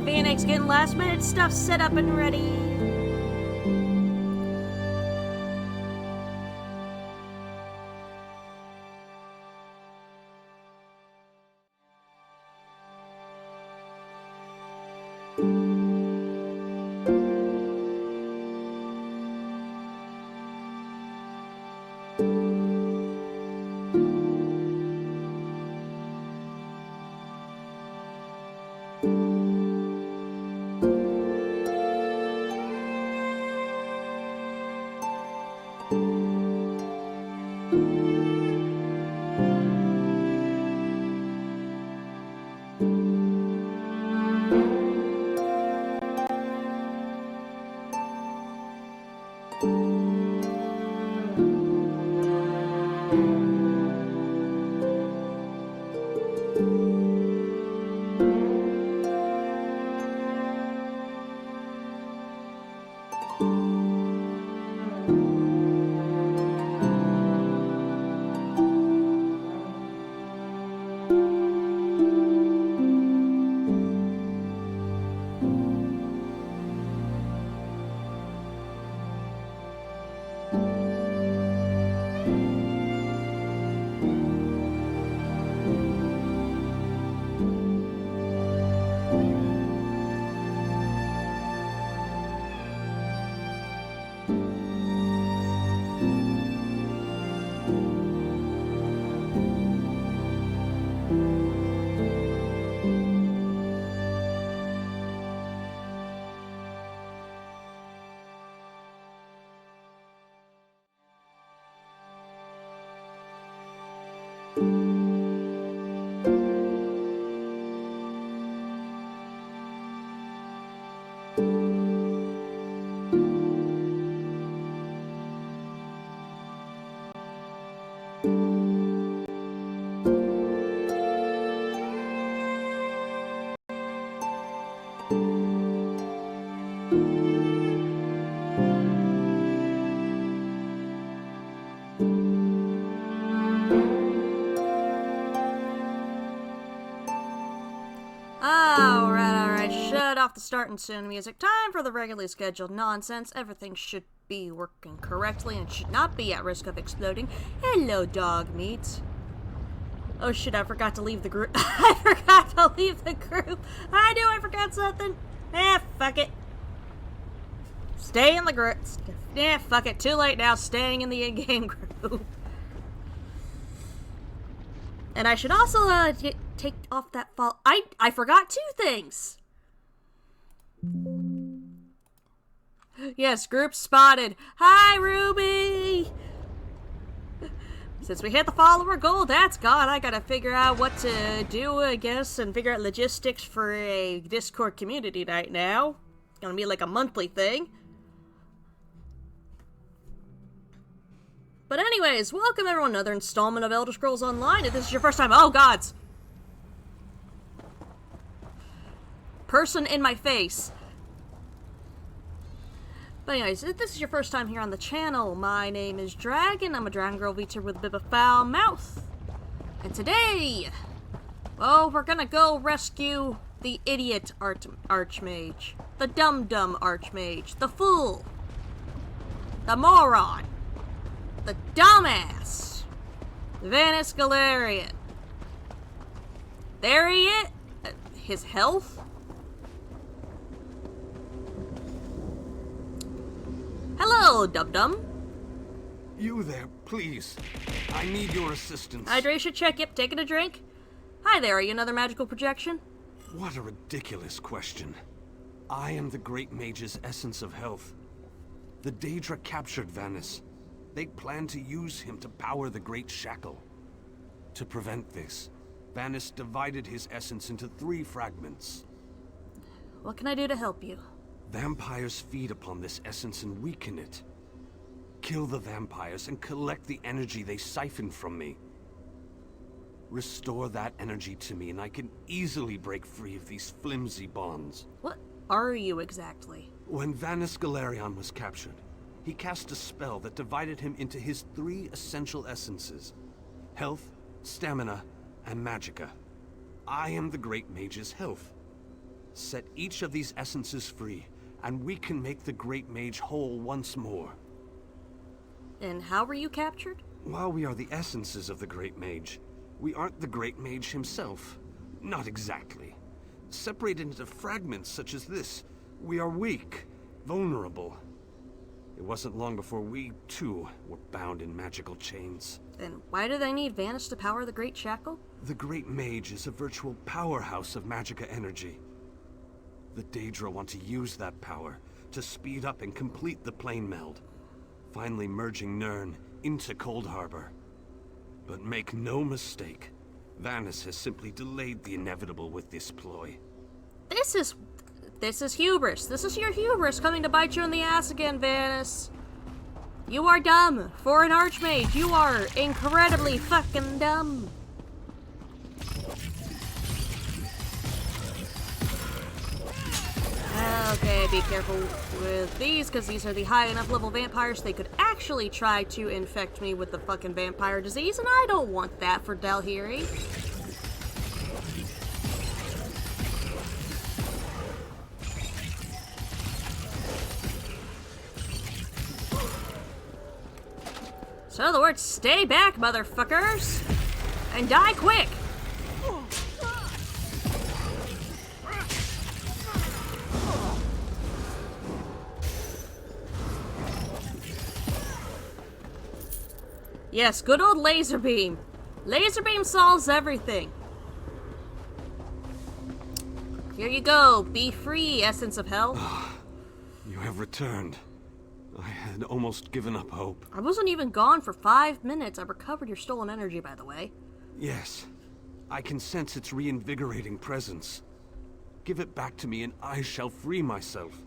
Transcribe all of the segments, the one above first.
Phoenix getting last minute stuff set up and ready. Alright, shut off the starting soon music. Time for the regularly scheduled nonsense. Everything should be working correctly and should not be at risk of exploding. Hello, dog meat. Oh shit, I forgot to leave the group. I forgot to leave the group. I knew I forgot something. Fuck it. Stay in the group. Fuck it. Too late now. Staying in the in-game group. And I should also, take off that follow. I forgot two things. Yes, group spotted. Hi, Ruby! Since we hit the follower goal, that's gone. I gotta figure out what to do, I guess, and figure out logistics for a Discord community night now. It's gonna be like a monthly thing. But anyways, welcome everyone to another installment of Elder Scrolls Online. If this is your first time, oh gods! Person in my face. But anyways, if this is your first time here on the channel, my name is Dragon. I'm a Dragon Girl VTuber with a bit of a foul mouth. And today, well, we're gonna go rescue the idiot Archmage. The dumb Archmage. The fool. The moron. The dumbass. Vanus Galarian. There he is. His health? Hello, Dum-Dum. You there, please. I need your assistance. Hydration check, yep, taking a drink. Hi there, are you another magical projection? What a ridiculous question. I am the Great Mage's essence of health. The Daedra captured Vanus. They plan to use him to power the Great Shackle. To prevent this, Vanus divided his essence into 3 fragments. What can I do to help you? Vampires feed upon this essence and weaken it. Kill the vampires and collect the energy they siphon from me. Restore that energy to me and I can easily break free of these flimsy bonds. What are you exactly? When Vanus Galarian was captured, he cast a spell that divided him into his 3 essential essences: health, stamina, and magicka. I am the Great Mage's health. Set each of these essences free, and we can make the Great Mage whole once more. And how were you captured? While we are the essences of the Great Mage, we aren't the Great Mage himself. Not exactly. Separated into fragments such as this, we are weak, vulnerable. It wasn't long before we, too, were bound in magical chains. Then why do they need Vanus to power the Great Shackle? The Great Mage is a virtual powerhouse of magicka energy. The Daedra want to use that power to speed up and complete the plane meld, finally merging Nirn into Cold Harbor. But make no mistake, Vanus has simply delayed the inevitable with this ploy. This is hubris. This is your hubris coming to bite you in the ass again, Vanus. You are dumb. For an Archmage, you are incredibly fucking dumb. Okay, be careful with these, because these are the high enough level vampires they could actually try to infect me with the fucking vampire disease, and I don't want that for Dalhiri. So in other words, stay back, motherfuckers! And die quick! Yes, good old laser beam. Laser beam solves everything. Here you go. Be free, essence of hell. You have returned. I had almost given up hope. I wasn't even gone for 5 minutes. I recovered your stolen energy, by the way. Yes. I can sense its reinvigorating presence. Give it back to me and I shall free myself.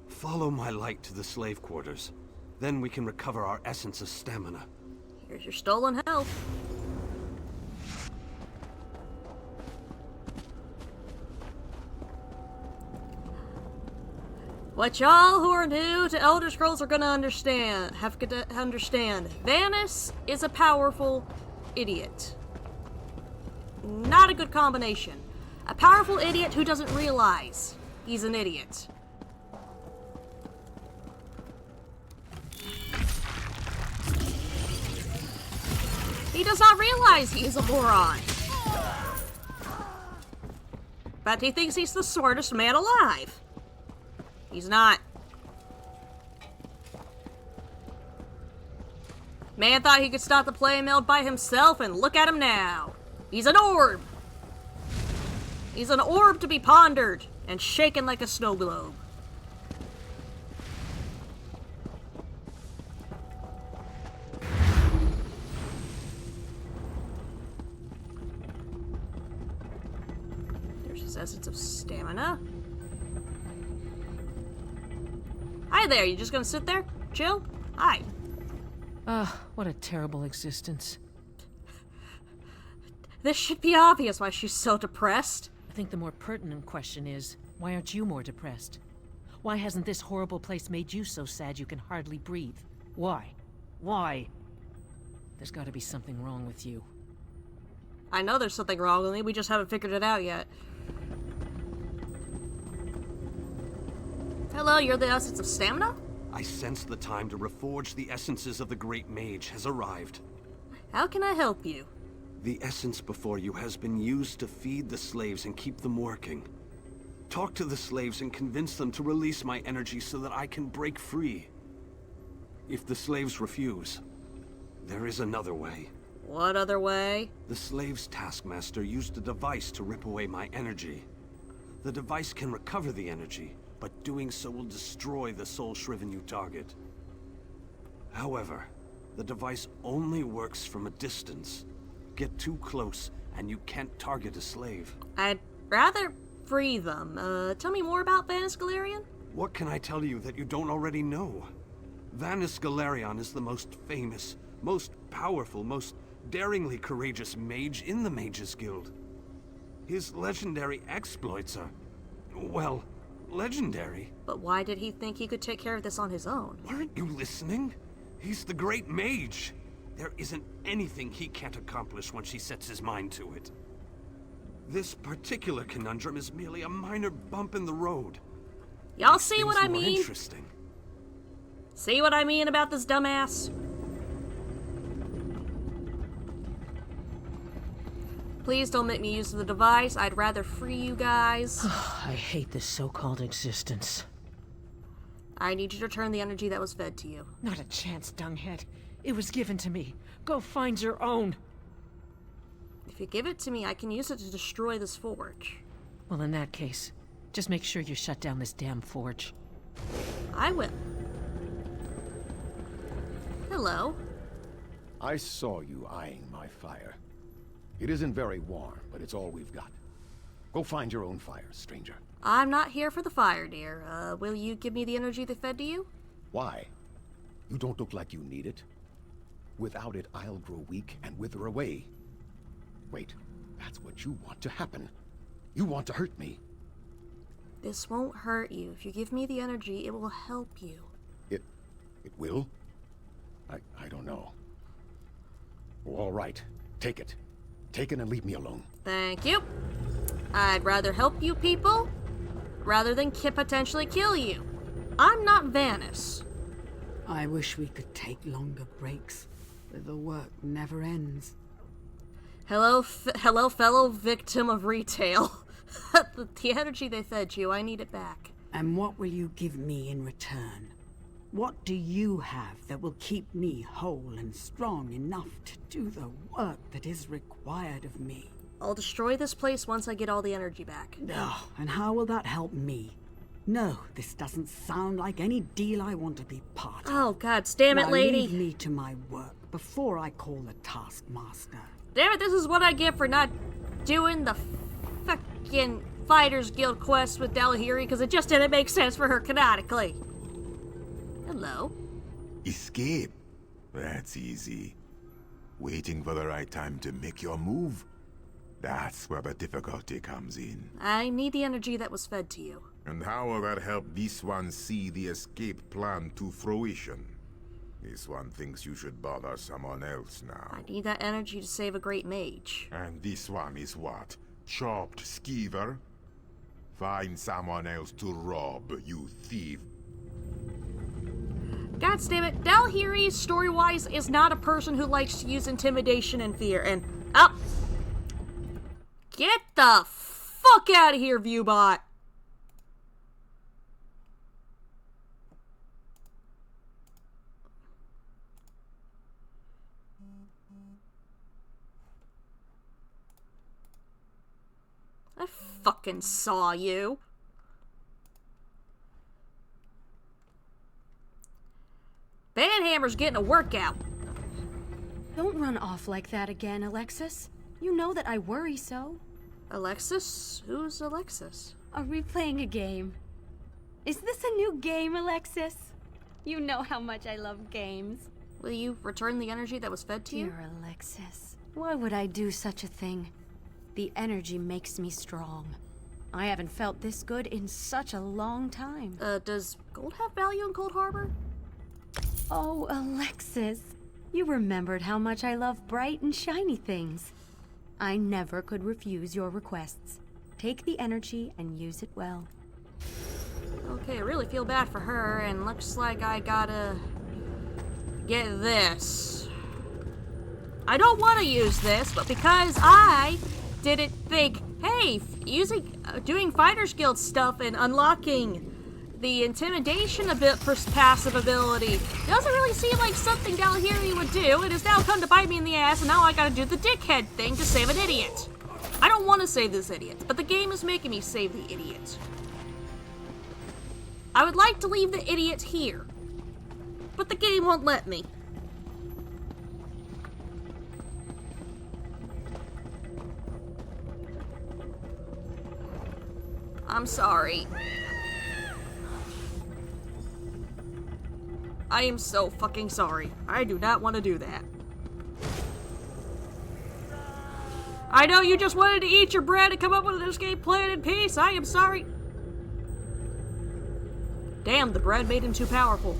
Follow my light to the slave quarters. Then we can recover our essence of stamina. Here's your stolen health. What y'all who are new to Elder Scrolls are gonna understand, Vanus is a powerful idiot. Not a good combination. A powerful idiot who doesn't realize he's an idiot. He does not realize he is a moron. But he thinks he's the smartest man alive. He's not. Man thought he could stop the play meld by himself, and look at him now. He's an orb. He's an orb to be pondered and shaken like a snow globe. There's his essence of stamina. Hi there, you just gonna sit there? Chill? Hi. What a terrible existence. This should be obvious why she's so depressed. I think the more pertinent question is, why aren't you more depressed? Why hasn't this horrible place made you so sad you can hardly breathe? Why? Why? There's gotta be something wrong with you. I know there's something wrong with me, we just haven't figured it out yet. Hello, you're the essence of stamina? I sense the time to reforge the essences of the Great Mage has arrived. How can I help you? The essence before you has been used to feed the slaves and keep them working. Talk to the slaves and convince them to release my energy so that I can break free. If the slaves refuse, there is another way. What other way? The slave's taskmaster used a device to rip away my energy. The device can recover the energy, but doing so will destroy the soul-shriven you target. However, the device only works from a distance. Get too close, and you can't target a slave. I'd rather free them. Tell me more about Vanus Galerion? What can I tell you that you don't already know? Vanus Galerion is the most famous, most powerful, most daringly courageous mage in the Mages Guild. His legendary exploits are, well, legendary. But why did he think he could take care of this on his own? Aren't you listening? He's the great mage. There isn't anything he can't accomplish once he sets his mind to it. This particular conundrum is merely a minor bump in the road. Y'all see what I More mean? interesting. See what I mean about this dumbass? Please don't make me use the device. I'd rather free you guys. I hate this so-called existence. I need you to return the energy that was fed to you. Not a chance, dunghead. It was given to me. Go find your own. If you give it to me, I can use it to destroy this forge. Well, in that case, just make sure you shut down this damn forge. I will. Hello. I saw you eyeing my fire. It isn't very warm, but it's all we've got. Go find your own fire, stranger. I'm not here for the fire, dear. Will you give me the energy that fed to you? Why? You don't look like you need it. Without it, I'll grow weak and wither away. Wait, that's what you want to happen. You want to hurt me. This won't hurt you. If you give me the energy, it will help you. It will? I don't know. All right, take it. Take it and leave me alone. Thank you. I'd rather help you people rather than potentially kill you. I'm not Vanus. I wish we could take longer breaks, but the work never ends. Hello, fellow victim of retail. The energy they fed you, I need it back. And what will you give me in return? What do you have that will keep me whole and strong enough to do the work that is required of me? I'll destroy this place once I get all the energy back. Oh, and how will that help me? No, this doesn't sound like any deal I want to be part of. Oh, God damn it, Now lady. leave me to my work before I call the taskmaster. Damn it, this is what I get for not doing the fucking Fighters Guild quest with Dalahiri, because it just didn't make sense for her canonically. Hello. Escape? That's easy. Waiting for the right time to make your move? That's where the difficulty comes in. I need the energy that was fed to you. And how will that help this one see the escape plan to fruition? This one thinks you should bother someone else now. I need that energy to save a great mage. And this one is what? Chopped skeever? Find someone else to rob, you thief. God damn it, Dalahiri, story-wise, is not a person who likes to use intimidation and fear, and... Oh! Get the fuck out of here, Viewbot! I fucking saw you. Banhammer's getting a workout. Don't run off like that again, Alexis. You know that I worry so. Alexis? Who's Alexis? Are we playing a game? Is this a new game, Alexis? You know how much I love games. Will you return the energy that was fed to you? Dear Alexis, why would I do such a thing? The energy makes me strong. I haven't felt this good in such a long time. Does gold have value in Cold Harbor? Oh, Alexis, you remembered how much I love bright and shiny things. I never could refuse your requests. Take the energy and use it well. Okay, I really feel bad for her, and looks like I gotta get this. I don't want to use this, but because I didn't think, hey, doing Fighters Guild stuff and unlocking the intimidation passive ability doesn't really seem like something Galahiri would do. It has now come to bite me in the ass, and now I gotta do the dickhead thing to save an idiot. I don't want to save this idiot, but the game is making me save the idiot. I would like to leave the idiot here, but the game won't let me. I'm sorry. I am so fucking sorry. I do not want to do that. I know you just wanted to eat your bread and come up with an escape plan in peace. I am sorry. Damn, the bread made him too powerful.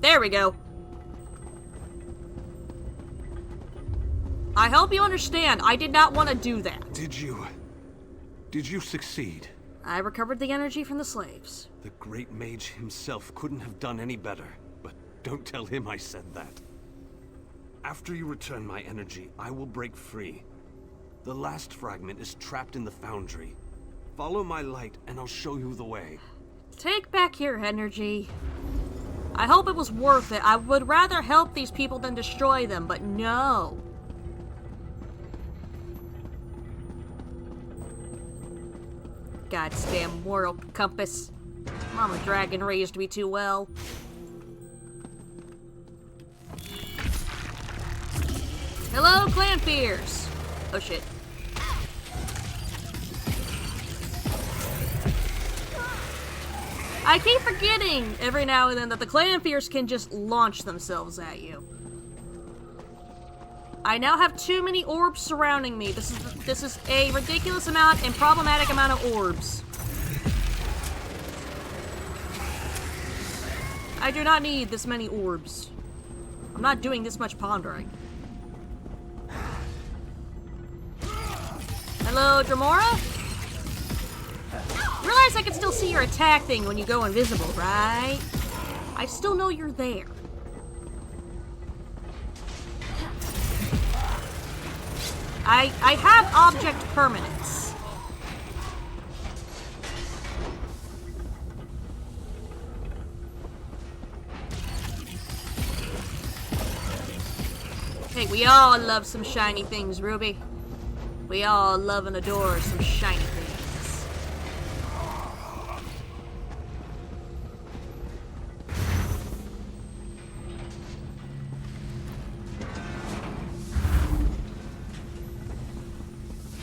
There we go. I hope you understand. I did not want to do that. Did you succeed? I recovered the energy from the slaves. The great mage himself couldn't have done any better, but don't tell him I said that. After you return my energy, I will break free. The last fragment is trapped in the foundry. Follow my light and I'll show you the way. Take back your energy. I hope it was worth it. I would rather help these people than destroy them, but no. Goddamn moral compass. Mama Dragon raised me too well. Hello, clan fears. Oh shit. I keep forgetting every now and then that the clan fears can just launch themselves at you. I now have too many orbs surrounding me. This is a ridiculous amount and problematic amount of orbs. I do not need this many orbs. I'm not doing this much pondering. Hello, Dramora? Realize I can still see your attack thing when you go invisible, right? I still know you're there. I have object permanence. Hey, we all love some shiny things, Ruby. We all love and adore some shiny things.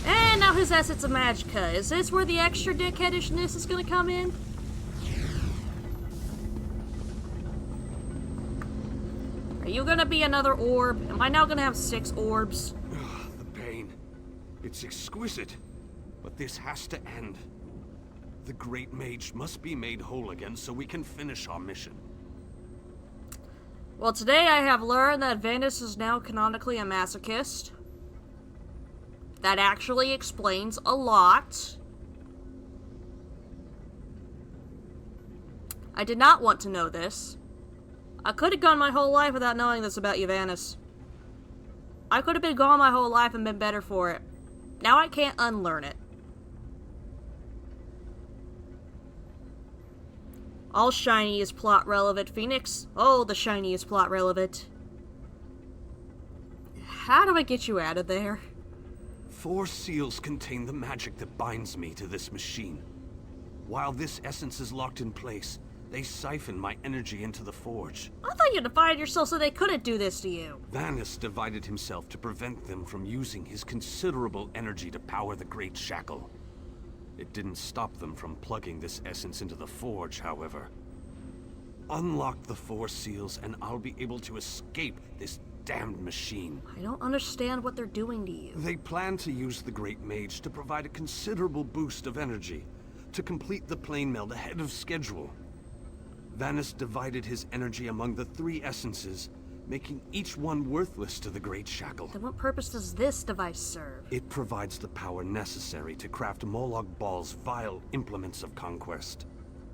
And now his assets of Magicka. Is this where the extra dickheadishness is gonna come in? Are you gonna be another orb? Am I now gonna have 6 orbs? The pain. It's exquisite. But this has to end. The Great Mage must be made whole again so we can finish our mission. Well, today I have learned that Vanus is now canonically a masochist. That actually explains a lot. I did not want to know this. I could have gone my whole life without knowing this about you, Vanus. I could have been gone my whole life and been better for it. Now I can't unlearn it. All shiny is plot relevant, Phoenix. Oh, the shiny is plot relevant. How do I get you out of there? 4 seals contain the magic that binds me to this machine. While this essence is locked in place, they siphon my energy into the forge. I thought you divided yourself so they couldn't do this to you. Vanus divided himself to prevent them from using his considerable energy to power the Great Shackle. It didn't stop them from plugging this essence into the forge, however. Unlock the 4 seals and I'll be able to escape this damned machine. I don't understand what they're doing to you. They plan to use the Great Mage to provide a considerable boost of energy to complete the plane meld ahead of schedule. Vanus divided his energy among the 3 essences making each one worthless to the Great Shackle. Then what purpose does this device serve? It provides the power necessary to craft Moloch Baal's vile implements of conquest.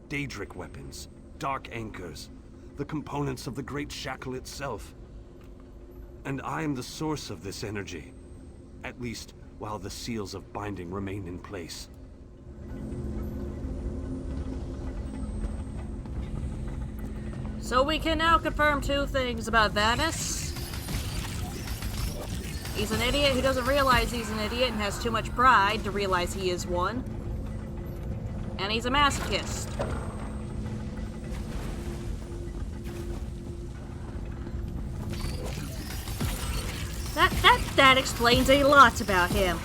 Daedric weapons, dark anchors, the components of the Great Shackle itself. And I am the source of this energy. At least, while the seals of binding remain in place. So we can now confirm two things about Vanus. He's an idiot who doesn't realize he's an idiot and has too much pride to realize he is one. And he's a masochist. That explains a lot about him.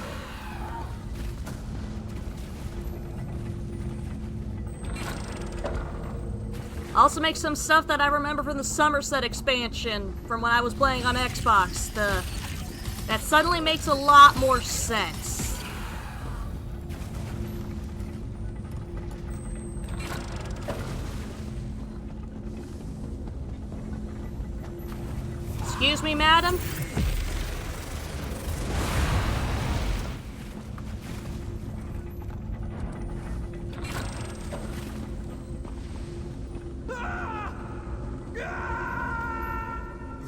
Also makes some stuff that I remember from the Somerset expansion from when I was playing on Xbox. That suddenly makes a lot more sense. Excuse me, madam?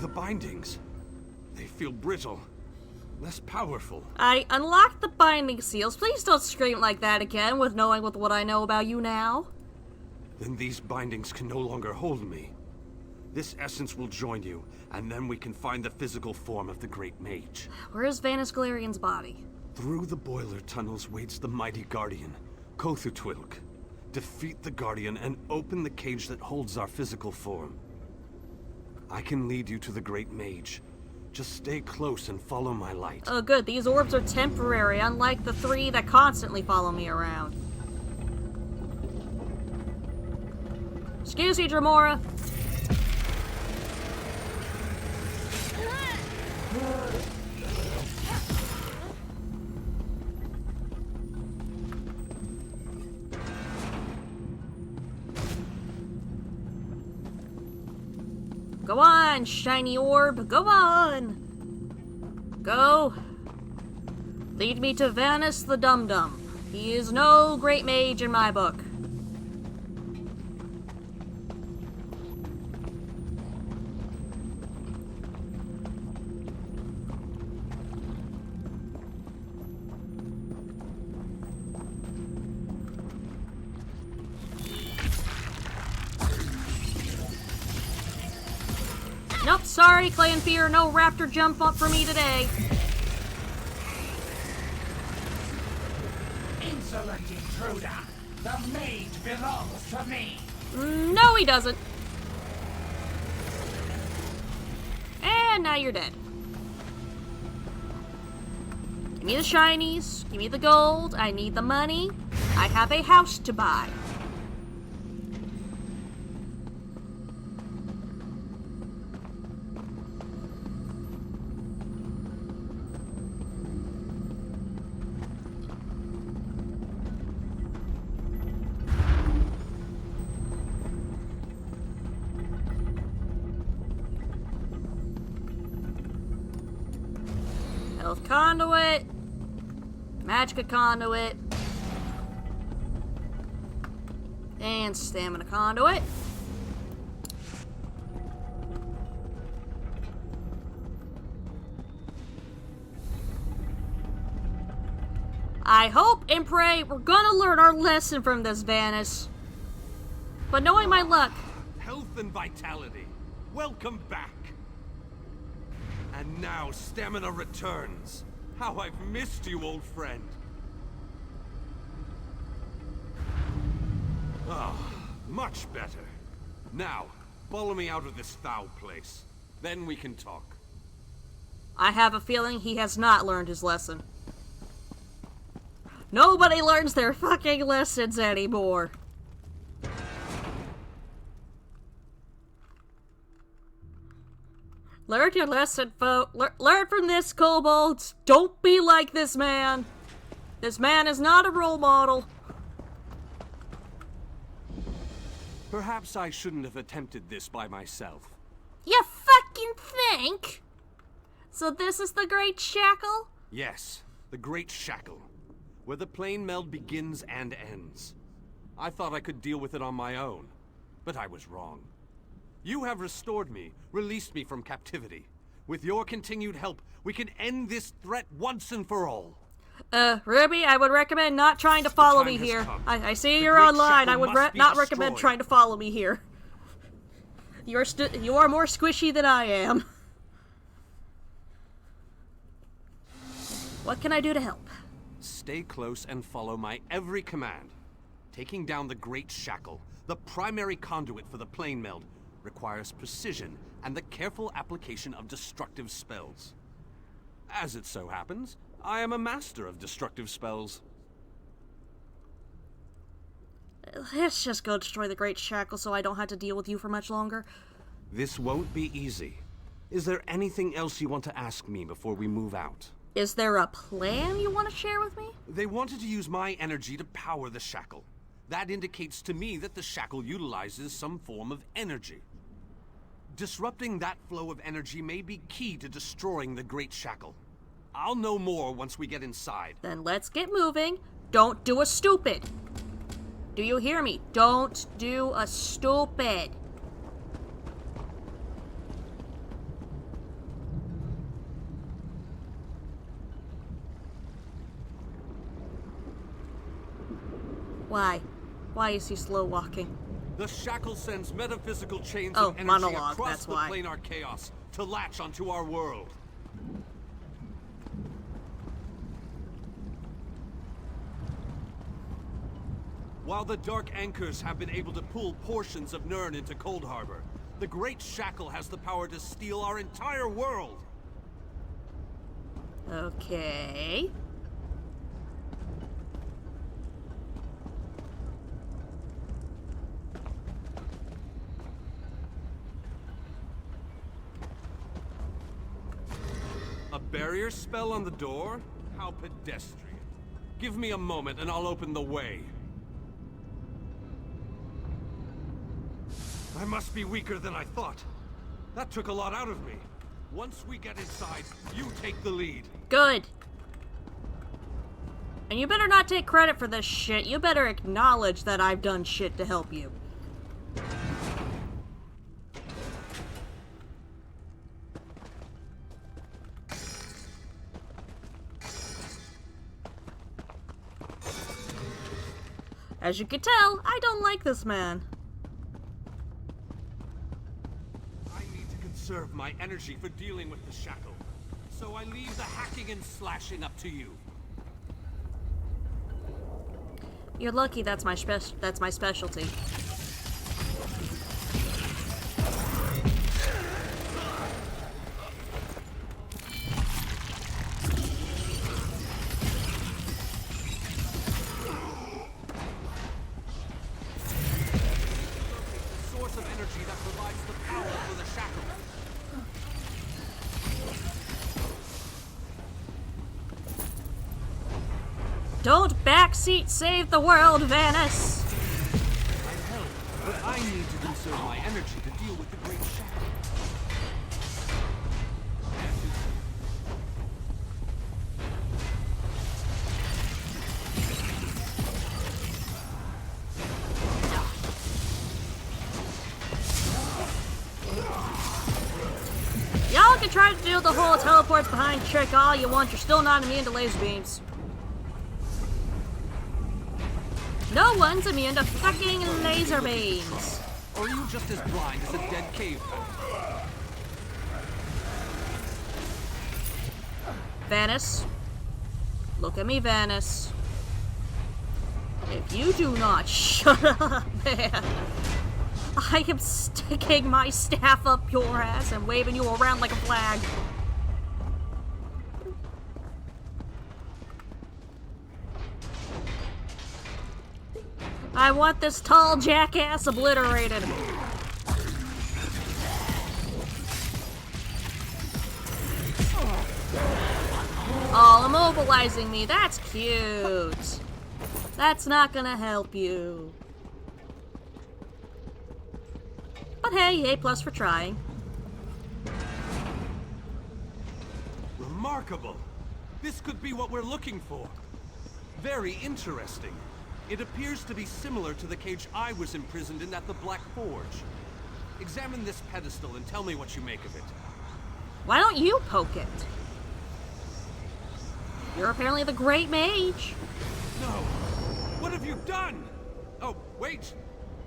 The bindings. They feel brittle. Less powerful. I unlocked the binding seals. Please don't scream like that again with knowing what I know about you now. Then these bindings can no longer hold me. This essence will join you, and then we can find the physical form of the Great Mage. Where is Vanus Galerian's body? Through the boiler tunnels waits the mighty Guardian, Kothutwilk. Defeat the Guardian and open the cage that holds our physical form. I can lead you to the Great Mage. Just stay close and follow my light. Oh good, these orbs are temporary, unlike the three that constantly follow me around. Excuse me, Dremora. Go on, shiny orb. Go on. Go. Lead me to Vanus the Dum-Dum. He is no great mage in my book. Nope, sorry, Clanfear, no raptor jump up for me today. Insolent intruder! The mage belongs to me! No, he doesn't. And now you're dead. Give me the shinies. Give me the gold. I need the money. I have a house to buy. Health conduit, magic conduit, and stamina conduit. I hope and pray we're gonna learn our lesson from this, Vanus. But knowing my luck... Health and vitality. Welcome back. And now stamina returns. How I've missed you, old friend. Ah, much better. Now, follow me out of this foul place. Then we can talk. I have a feeling he has not learned his lesson. Nobody learns their fucking lessons anymore. Learn your lesson, folks. Learn from this, kobolds. Don't be like this man. This man is not a role model. Perhaps I shouldn't have attempted this by myself. Yeah, fuck fucking think? So this is the Great Shackle? Yes, the Great Shackle, where the plane meld begins and ends. I thought I could deal with it on my own, but I was wrong. You have restored me, released me from captivity. With your continued help, we can end this threat once and for all. Ruby, I would recommend not trying to follow me has here. come. I see The you're Great online. I Shackle would must be not recommend destroyed. trying to follow me here. You are more squishy than I am. What can I do to help? Stay close and follow my every command. Taking down the Great Shackle, the primary conduit for the plane meld, requires precision and the careful application of destructive spells. As it so happens, I am a master of destructive spells. Let's just go destroy the Great Shackle so I don't have to deal with you for much longer. This won't be easy. Is there anything else you want to ask me before we move out? Is there a plan you want to share with me? They wanted to use my energy to power the shackle. That indicates to me that the shackle utilizes some form of energy. Disrupting that flow of energy may be key to destroying the Great Shackle. I'll know more once we get inside. Then let's get moving. Don't do a stupid. Do you hear me? Don't do a stupid. Why? Why is he slow walking? The shackle sends metaphysical chains Oh, of energy monologue, across that's the why. planar chaos to latch onto our world. While the Dark Anchors have been able to pull portions of Nirn into Cold Harbor, the Great Shackle has the power to steal our entire world. Okay. A barrier spell on the door? How pedestrian. Give me a moment and I'll open the way. I must be weaker than I thought. That took a lot out of me. Once we get inside, you take the lead. Good. And you better not take credit for this shit. You better acknowledge that I've done shit to help you. As you can tell, I don't like this man. I need to conserve my energy for dealing with the shackle. So I leave the hacking and slashing up to you. You're lucky that's my specialty. Source of energy that provides the power for the shackle. Don't backseat save the world, Vanus! I help, but I need to conserve my energy to deal with the Great Shackle. Y'all can try to do the whole teleports behind trick all you want, you're still not immune to laser beams. No one's immune to fucking laser beams. Or are you just as blind as a dead cave? Vanus. Look at me, Vanus. If you do not shut up, man, I am sticking my staff up your ass and waving you around like a flag. I want this tall jackass obliterated. Oh, immobilizing me. That's cute. That's not gonna help you. But hey, A+ for trying. remarkable. This could be what we're looking for. Very interesting. It appears to be similar to the cage I was imprisoned in at the Black Forge. Examine this pedestal and tell me what you make of it. Why don't you poke it? You're apparently the great mage. No! What have you done? Oh, wait!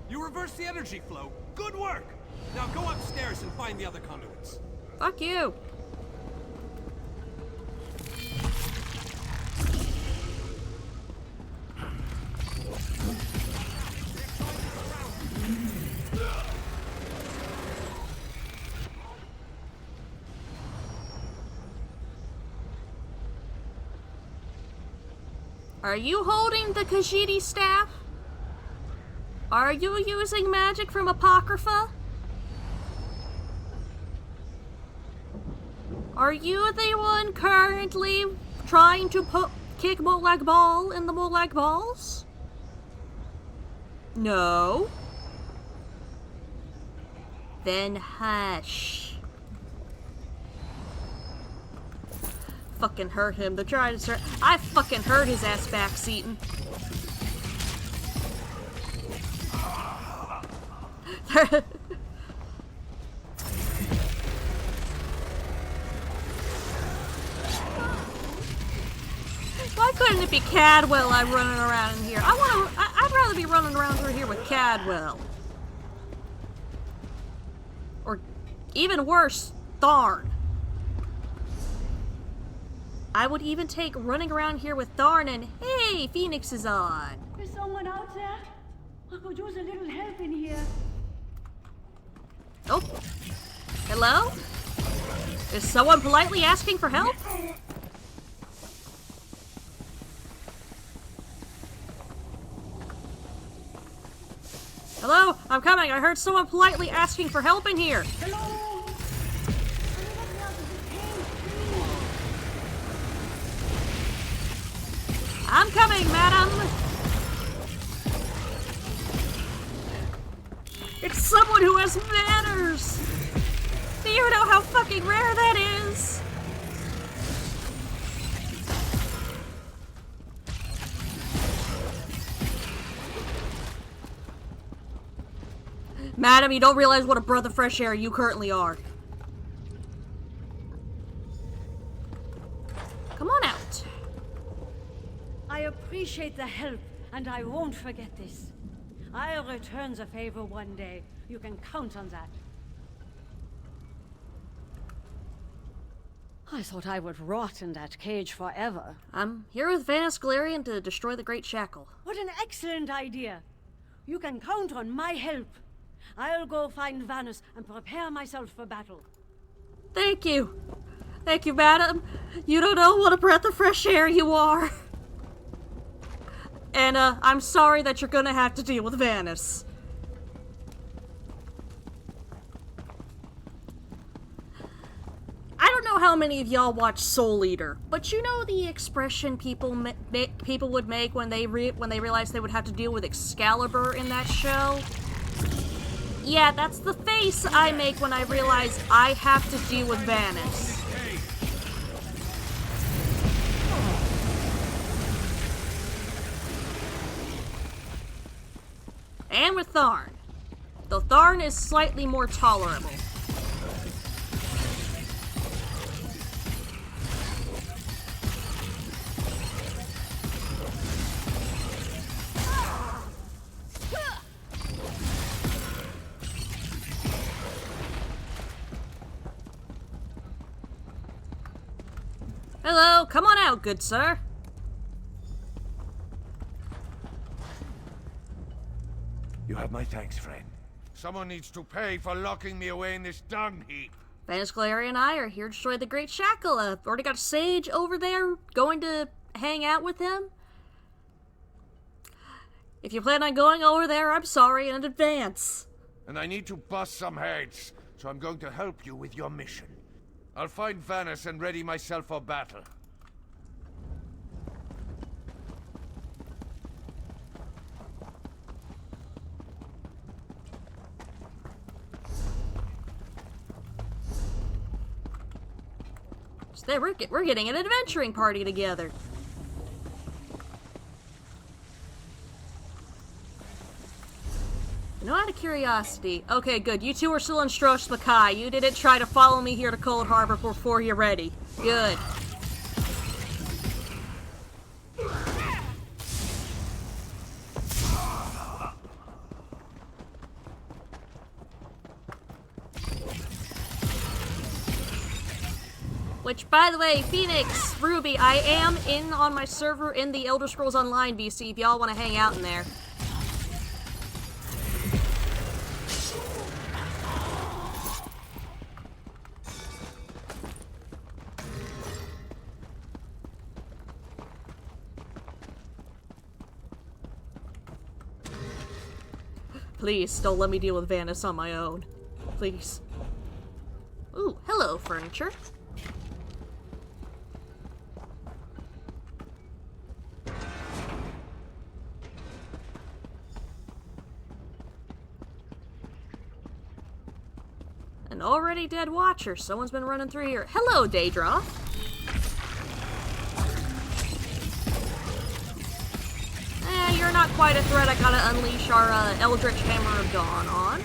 You reversed the energy flow. Good work! Now go upstairs and find the other conduits. Fuck you. Are you holding the Khajiit staff? Are you using magic from Apocrypha? Are you the one currently trying to kick Molag Bal in the Molag Balls? No. Then hush. Fucking hurt him. They're trying to start. I fucking heard his ass backseating. Why couldn't it be Cadwell I'm running around in here? I'd rather be running around through here with Cadwell. Or even worse, Tharn. I would even take running around here with Tharn and, hey, Phoenix is on. Is someone out there? I could use a little help in here. Oh. Hello? Is someone politely asking for help? Hello? I'm coming. I heard someone politely asking for help in here. Hello? I'm coming, madam! It's someone who has manners! Do you know how fucking rare that is? Madam, you don't realize what a breath of fresh air you currently are. Come on out. I appreciate the help, and I won't forget this. I'll return the favor one day. You can count on that. I thought I would rot in that cage forever. I'm here with Vanus Galarian to destroy the Great Shackle. What an excellent idea. You can count on my help. I'll go find Vanus and prepare myself for battle. Thank you. Thank you, madam. You don't know what a breath of fresh air you are. And, I'm sorry that you're gonna have to deal with Vanus. I don't know how many of y'all watch Soul Eater, but you know the expression people would make when they realized they would have to deal with Excalibur in that show? Yeah, that's the face I make when I realize I have to deal with Vanus. And with Tharn. Though Tharn is slightly more tolerable. Hello, come on out, good sir. You have my thanks, friend. Someone needs to pay for locking me away in this dung heap. Vanus Galarian and I are here to destroy the Great Shackle. Already got a sage over there, going to hang out with him. If you plan on going over there, I'm sorry in advance. And I need to bust some heads, so I'm going to help you with your mission. I'll find Vanus and ready myself for battle. We're getting an adventuring party together. You know, out of curiosity. Okay, good. You two are still in Strosh Makai. You didn't try to follow me here to Cold Harbor before you're ready. Good. Which, by the way, Phoenix, Ruby, I am in on my server in the Elder Scrolls Online VC if y'all want to hang out in there. Please, don't let me deal with Vanus on my own. Please. Ooh, hello, furniture. An already dead watcher. Someone's been running through here. Hello, Daedra. You're not quite a threat. I gotta unleash our Eldritch Hammer of Dawn on.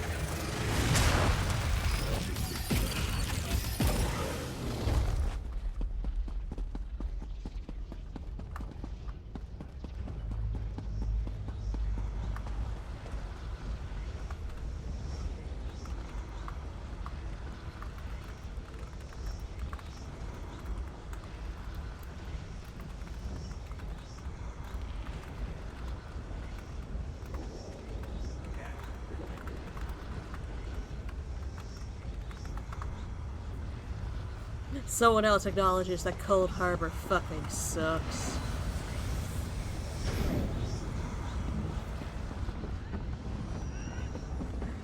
Someone else acknowledges that Cold Harbor fucking sucks.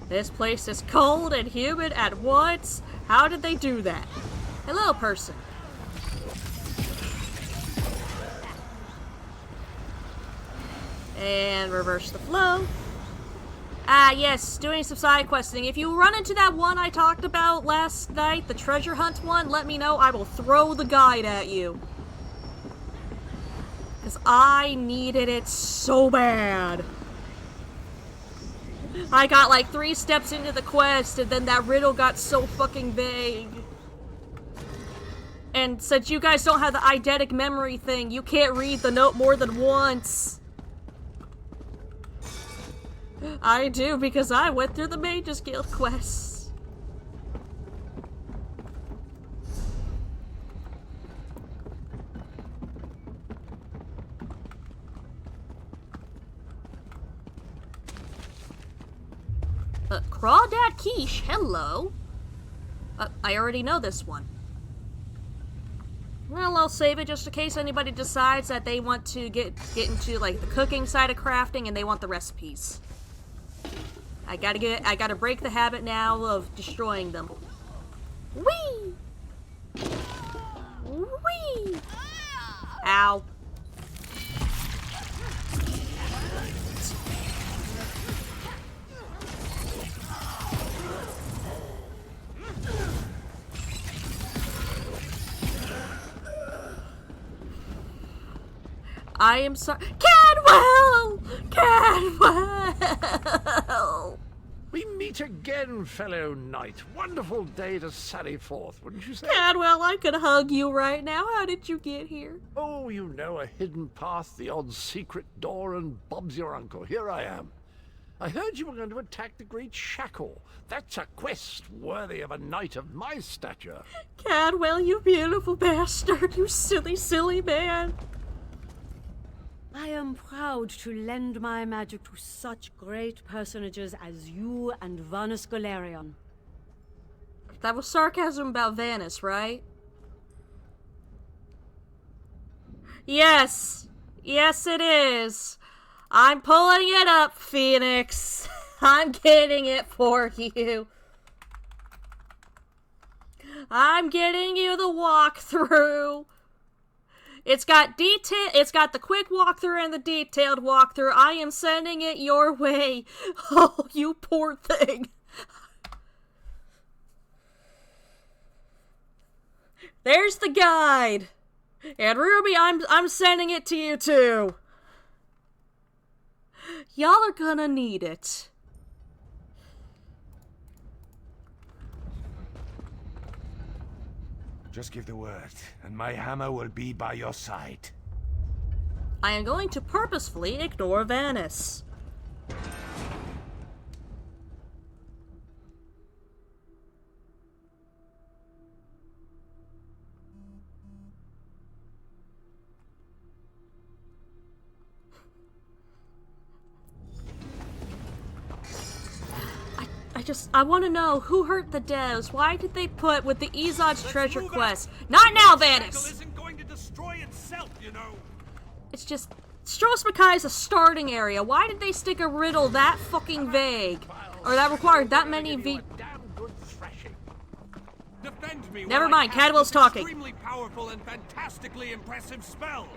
This place is cold and humid at once. How did they do that? Hello, person. And reverse the flow. Ah, yes, doing some side questing. If you run into that one I talked about last night, the treasure hunt one, let me know. I will throw the guide at you. Because I needed it so bad. I got like 3 steps into the quest, and then that riddle got so fucking vague. And since you guys don't have the eidetic memory thing, you can't read the note more than once. I do, because I went through the Mages Guild quests. Crawdad Quiche, hello. I already know this one. Well, I'll save it just in case anybody decides that they want to get into, like, the cooking side of crafting and they want the recipes. I gotta break the habit now of destroying them. Whee! Whee! Ow. I am sorry. Cadwell! Cadwell! We meet again, fellow knight. Wonderful day to sally forth, wouldn't you say? Cadwell, I could hug you right now. How did you get here? Oh, you know, a hidden path, the odd secret door, and Bob's your uncle. Here I am. I heard you were going to attack the great Shackle. That's a quest worthy of a knight of my stature. Cadwell, you beautiful bastard. You silly, silly man. I am proud to lend my magic to such great personages as you and Vanus Galerion. That was sarcasm about Vanus, right? Yes. Yes, it is. I'm pulling it up, Phoenix. I'm getting it for you. I'm getting you the walkthrough. It's got the quick walkthrough and the detailed walkthrough. I am sending it your way. Oh, you poor thing. There's the guide. And Ruby, I'm sending it to you too. Y'all are gonna need it. Just give the word, and my hammer will be by your side. I am going to purposefully ignore Vanus. I want to know who hurt the devs. Why did they put with the Izod's treasure quest? Not now, Vanus! Isn't going to destroy itself, you know. It's just, Stros Mackay is a starting area. Why did they stick a riddle that fucking vague? Or that required that many Defend me. Never while I mind, cast Cadwell's this talking. Extremely powerful and fantastically impressive spell.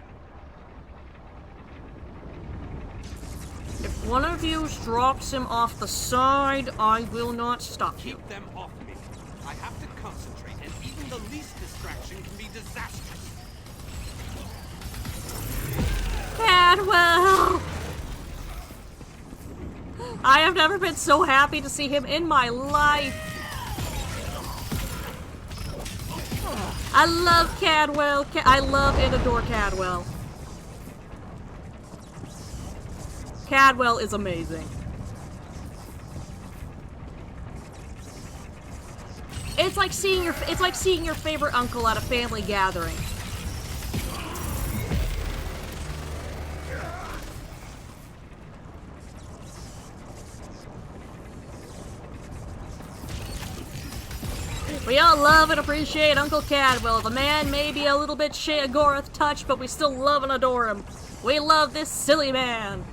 If one of you drops him off the side, I will not stop you. Keep them off me. I have to concentrate, and even the least distraction can be disastrous. Cadwell! I have never been so happy to see him in my life. I love Cadwell. I love and adore Cadwell. Cadwell is amazing. It's like seeing your favorite uncle at a family gathering. We all love and appreciate Uncle Cadwell. The man may be a little bit Sheogorath touched, but we still love and adore him. We love this silly man.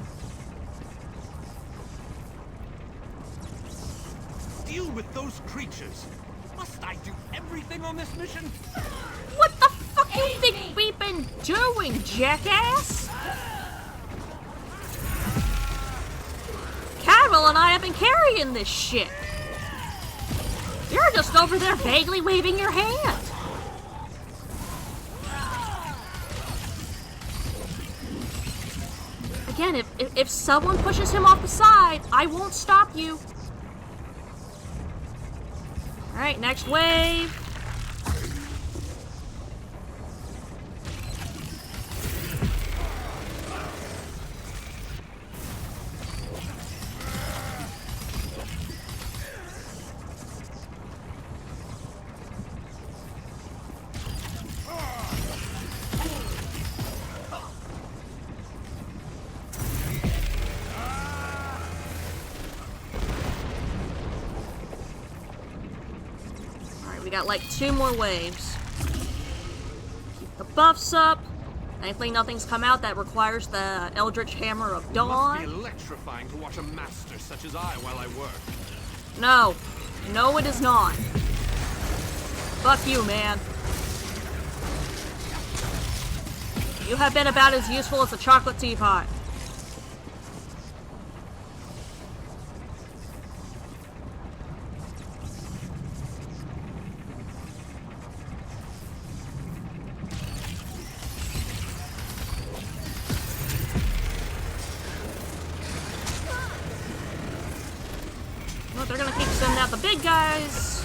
Deal with those creatures. Must I do everything on this mission? What the fuck you think we've been doing, jackass? Cadwell and I have been carrying this shit. You're just over there vaguely waving your hand. Again, if someone pushes him off the side, I won't stop you. Alright, next wave. We got like 2 more waves. Keep the buffs up. Thankfully nothing's come out that requires the Eldritch Hammer of It must be Dawn. electrifying to watch a master such as I while I work. No. No, it is not. Fuck you, man. You have been about as useful as a chocolate teapot. Well, they're gonna keep sending out the big guys.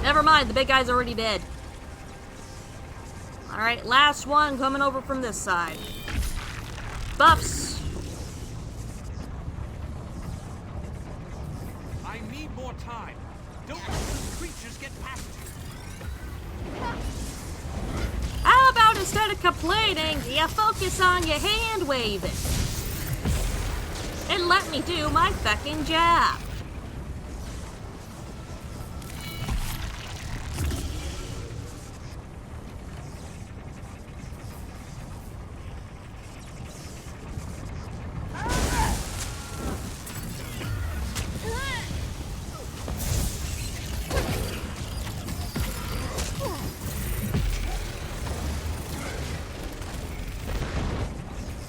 Never mind, the big guy's already dead. Alright, last one coming over from this side. Buffs. I need more time. Don't let those creatures get past you. How about instead of complaining, you focus on your hand waving? And let me do my fucking job.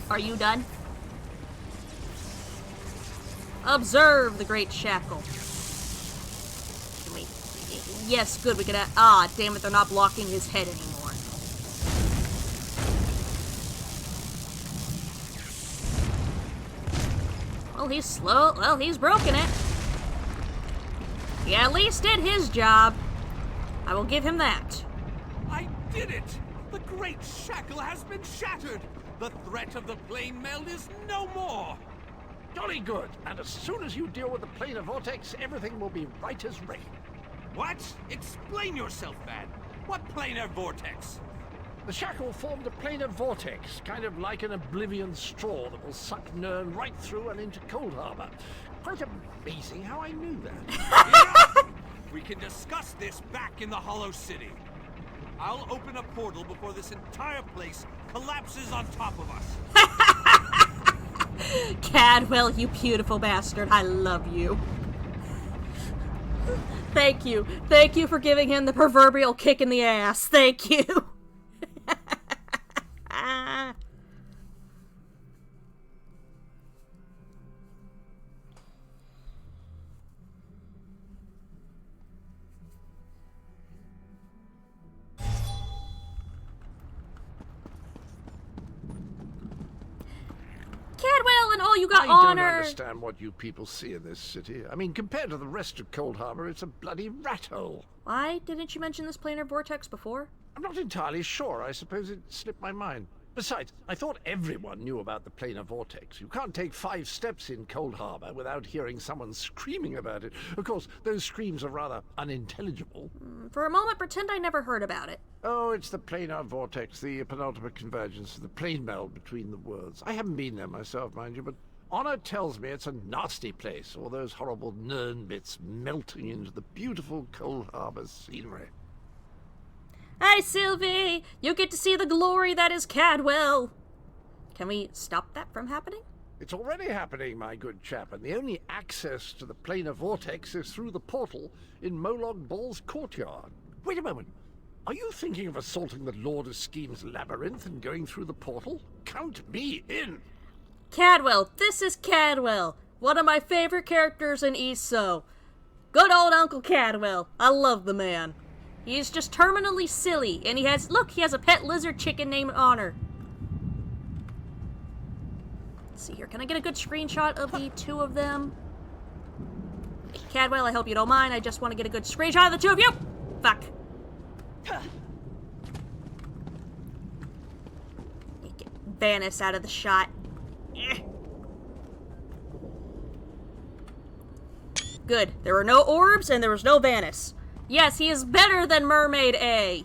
Are you done? Observe the great shackle. Yes, good, we could have... Ah, damn it, they're not blocking his head anymore. Well, he's slow. Well, he's broken it. He at least did his job. I will give him that. I did it! The great shackle has been shattered! The threat of the plane meld is no more! Jolly good. And as soon as you deal with the planar vortex, everything will be right as rain. What? Explain yourself, Van. What planar vortex? The shackle formed a planar vortex, kind of like an oblivion straw that will suck Nern right through and into Cold Harbor. Quite amazing how I knew that. Enough! We can discuss this back in the Hollow City. I'll open a portal before this entire place collapses on top of us. Cadwell, you beautiful bastard. I love you. Thank you. Thank you for giving him the proverbial kick in the ass. Thank you. Cadwell and all you got I don't honor. understand what you people see in this city. I mean, compared to the rest of Cold Harbor, it's a bloody rat hole. Why didn't you mention this planar vortex before? I'm not entirely sure. I suppose it slipped my mind. Besides, I thought everyone knew about the planar vortex. You can't take 5 steps in Cold Harbor without hearing someone screaming about it. Of course, those screams are rather unintelligible. For a moment, pretend I never heard about it. Oh, it's the planar vortex, the penultimate convergence of the plane meld between the worlds. I haven't been there myself, mind you, but Honor tells me it's a nasty place, all those horrible Nern bits melting into the beautiful Cold Harbor scenery. Hi, Sylvie! You get to see the glory that is Cadwell! Can we stop that from happening? It's already happening, my good chap, and the only access to the planar vortex is through the portal in Molog Ball's courtyard. Wait a moment. Are you thinking of assaulting the Lord of Scheme's labyrinth and going through the portal? Count me in! Cadwell, this is Cadwell, one of my favorite characters in ESO. Good old Uncle Cadwell. I love the man. He's just terminally silly, and he has a pet lizard chicken named Honor. Let's see here, can I get a good screenshot of the two of them? Cadwell, I hope you don't mind, I just want to get a good screenshot of the two of you! Fuck. Get Vanus out of the shot. Good, there were no orbs, and there was no Vanus. Yes, he is better than Mermaid A.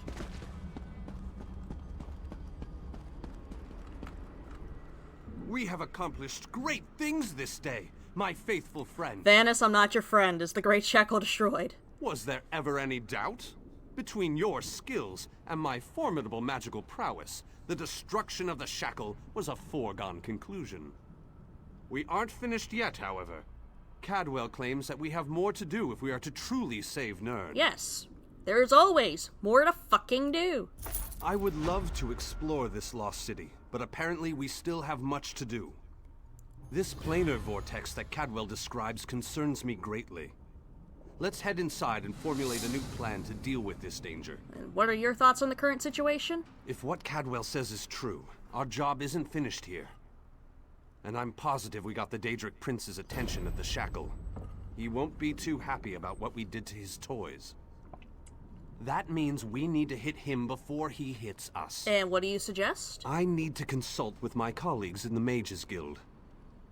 We have accomplished great things this day, my faithful friend. Vanus, I'm not your friend. Is the Great Shackle destroyed? Was there ever any doubt? Between your skills and my formidable magical prowess, the destruction of the shackle was a foregone conclusion. We aren't finished yet, however. Cadwell claims that we have more to do if we are to truly save Nern. Yes, there's always more to fucking do. I would love to explore this lost city, but apparently we still have much to do. This planar vortex that Cadwell describes concerns me greatly. Let's head inside and formulate a new plan to deal with this danger. And what are your thoughts on the current situation? If what Cadwell says is true, our job isn't finished here. And I'm positive we got the Daedric Prince's attention at the shackle. He won't be too happy about what we did to his toys. That means we need to hit him before he hits us. And what do you suggest? I need to consult with my colleagues in the Mages Guild.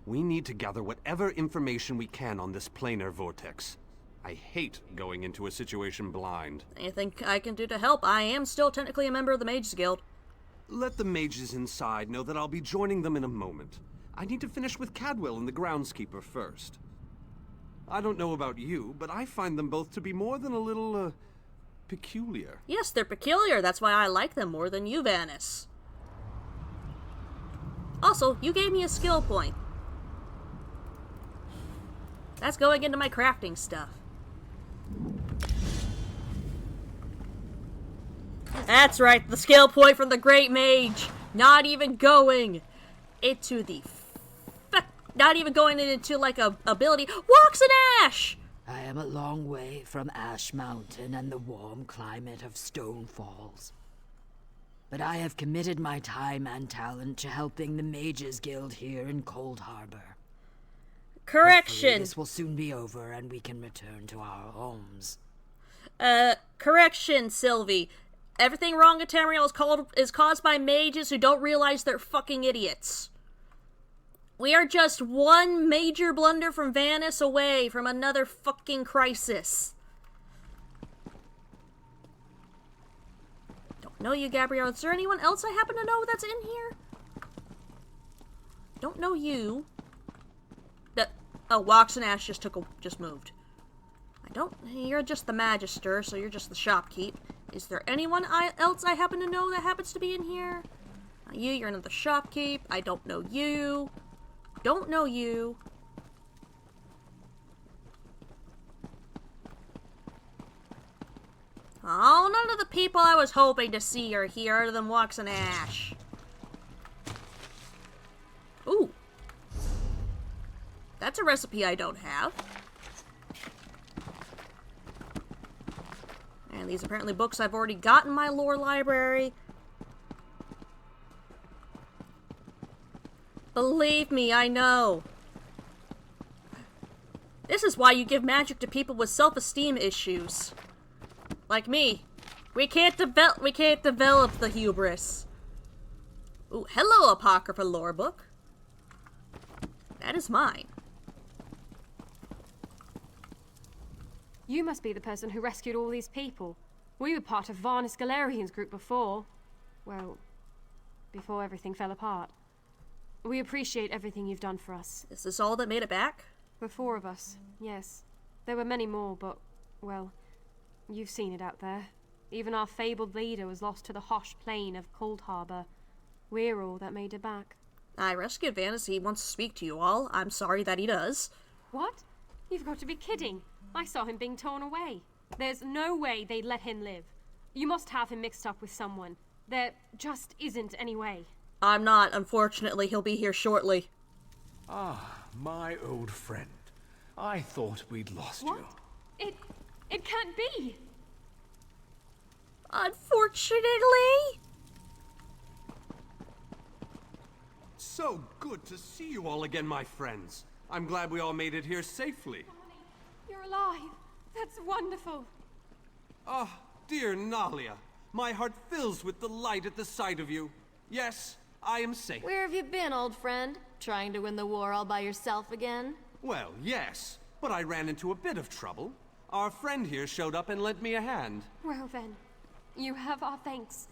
We need to gather whatever information we can on this planar vortex. I hate going into a situation blind. Anything I can do to help? I am still technically a member of the Mages Guild. Let the mages inside know that I'll be joining them in a moment. I need to finish with Cadwell and the groundskeeper first. I don't know about you, but I find them both to be more than a little, peculiar. Yes, they're peculiar. That's why I like them more than you, Vanus. Also, you gave me a skill point. That's going into my crafting stuff. That's right, the skill point from the Great Mage. Not even going into the... Not even going into, like, a ability. Walks in Ash! I am a long way from Ash Mountain and the warm climate of Stone Falls. But I have committed my time and talent to helping the Mages Guild here in Cold Harbor. Correction. Hopefully this will soon be over and we can return to our homes. Correction, Sylvie. Everything wrong at Tamriel is caused by mages who don't realize they're fucking idiots. We are just one major blunder from Vanus away from another fucking crisis. Don't know you, Gabrielle. Is there anyone else I happen to know that's in here? Don't know you. Oh, Wax and Ash just moved. You're just the Magister, so you're just the shopkeep. Is there anyone else I happen to know that happens to be in here? You're another shopkeep. I don't know you. Don't know you. Oh, none of the people I was hoping to see are here other than Wax and Ash. Ooh. That's a recipe I don't have. And these apparently books I've already got in my lore library. Believe me, I know. This is why you give magic to people with self-esteem issues. Like me. We can't develop the hubris. Ooh, hello, Apocrypha lore book. That is mine. You must be the person who rescued all these people. We were part of Vanus Galerian's group before. Well, before everything fell apart. We appreciate everything you've done for us. Is this all that made it back? The four of us, yes. There were many more, but, well, you've seen it out there. Even our fabled leader was lost to the harsh plain of Cold Harbor. We're all that made it back. I rescued Vanus. He wants to speak to you all. I'm sorry that he does. What? You've got to be kidding. I saw him being torn away. There's no way they'd let him live. You must have him mixed up with someone. There just isn't any way. I'm not. Unfortunately, he'll be here shortly. Ah, my old friend. I thought we'd lost you. It can't be! Unfortunately? So good to see you all again, my friends. I'm glad we all made it here safely. You're alive. That's wonderful. Ah, dear Nalia. My heart fills with delight at the sight of you. Yes, I am safe. Where have you been, old friend? Trying to win the war all by yourself again? Well, yes, but I ran into a bit of trouble. Our friend here showed up and lent me a hand. Well then, you have our thanks.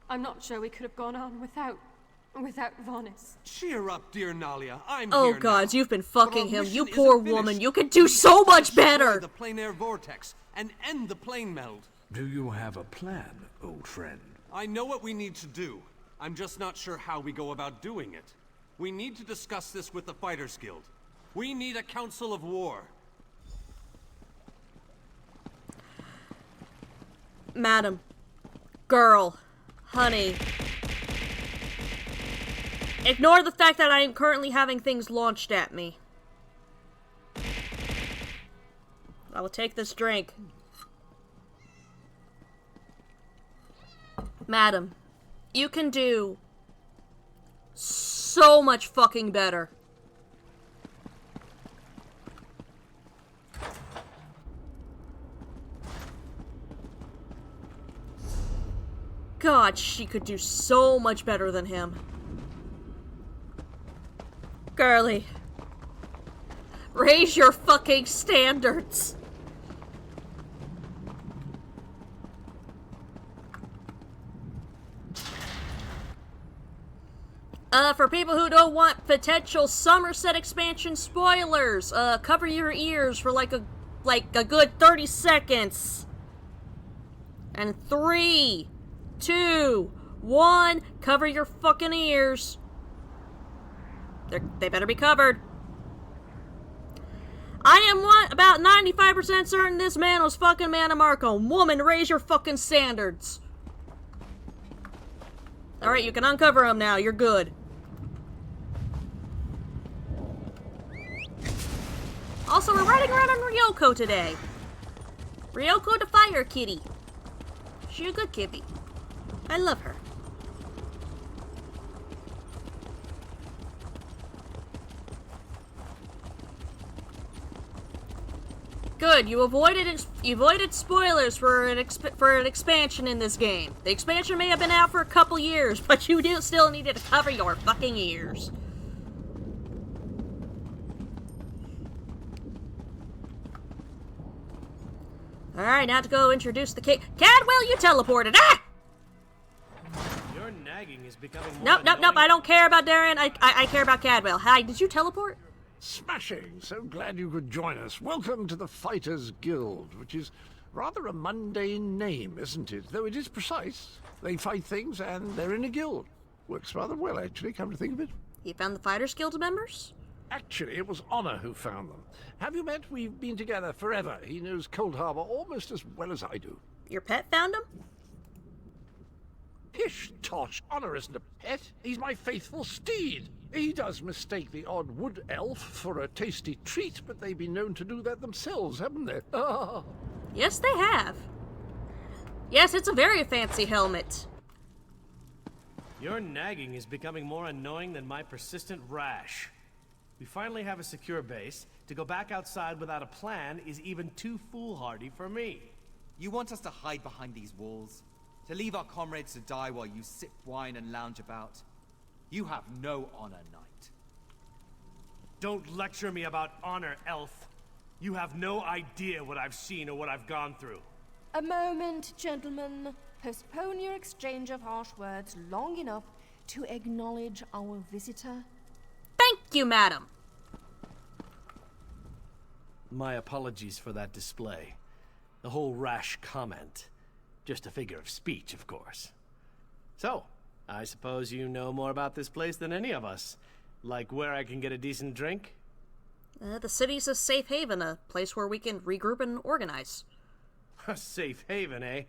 I'm not sure we could have gone on without Vanus. Cheer up, dear Nalia. I'm oh here gods, now. you've been fucking But our him. You mission poor isn't finished. woman. You could do so much better. Destroy the plane air vortex and end the plane meld. Do you have a plan, old friend? I know what we need to do. I'm just not sure how we go about doing it. We need to discuss this with the Fighters Guild. We need a council of war. Madam. Girl. Honey. Ignore the fact that I am currently having things launched at me. I will take this drink. Madam, you can do so much fucking better. God, she could do so much better than him. Girly. Raise your fucking standards. For people who don't want potential Somerset expansion spoilers, cover your ears for like a good 30 seconds. And 3, 2, 1, cover your fucking ears. They better be covered. I am about 95% certain this man was fucking Mannimarco. Woman, raise your fucking standards. Alright, you can uncover him now. You're good. Also, we're riding around on Ryoko today. Ryoko the fire kitty. She's a good kitty. I love her. Good, you avoided spoilers for an expansion in this game. The expansion may have been out for a couple years, but you still needed to cover your fucking ears. Alright, now to go introduce the Cadwell, you teleported! Ah! Your nagging is becoming more Nope, I don't care about Darren. I care about Cadwell. Hi, did you teleport? Smashing! So glad you could join us. Welcome to the Fighters Guild, which is rather a mundane name, isn't it? Though it is precise. They fight things, and they're in a guild. Works rather well, actually, come to think of it. You found the Fighters Guild members? Actually, it was Honor who found them. Have you met? We've been together forever. He knows Cold Harbor almost as well as I do. Your pet found him? Pish tosh, Honor isn't a pet. He's my faithful steed. He does mistake the odd wood elf for a tasty treat, but they've been known to do that themselves, haven't they? Yes, they have. Yes, it's a very fancy helmet. Your nagging is becoming more annoying than my persistent rash. We finally have a secure base. To go back outside without a plan is even too foolhardy for me. You want us to hide behind these walls? To leave our comrades to die while you sip wine and lounge about? You have no honor, knight. Don't lecture me about honor, elf. You have no idea what I've seen or what I've gone through. A moment, gentlemen. Postpone your exchange of harsh words long enough to acknowledge our visitor. Thank you, madam. My apologies for that display. The whole rash comment. Just a figure of speech, of course. So, I suppose you know more about this place than any of us. Like where I can get a decent drink? The city's a safe haven, a place where we can regroup and organize. A safe haven, eh?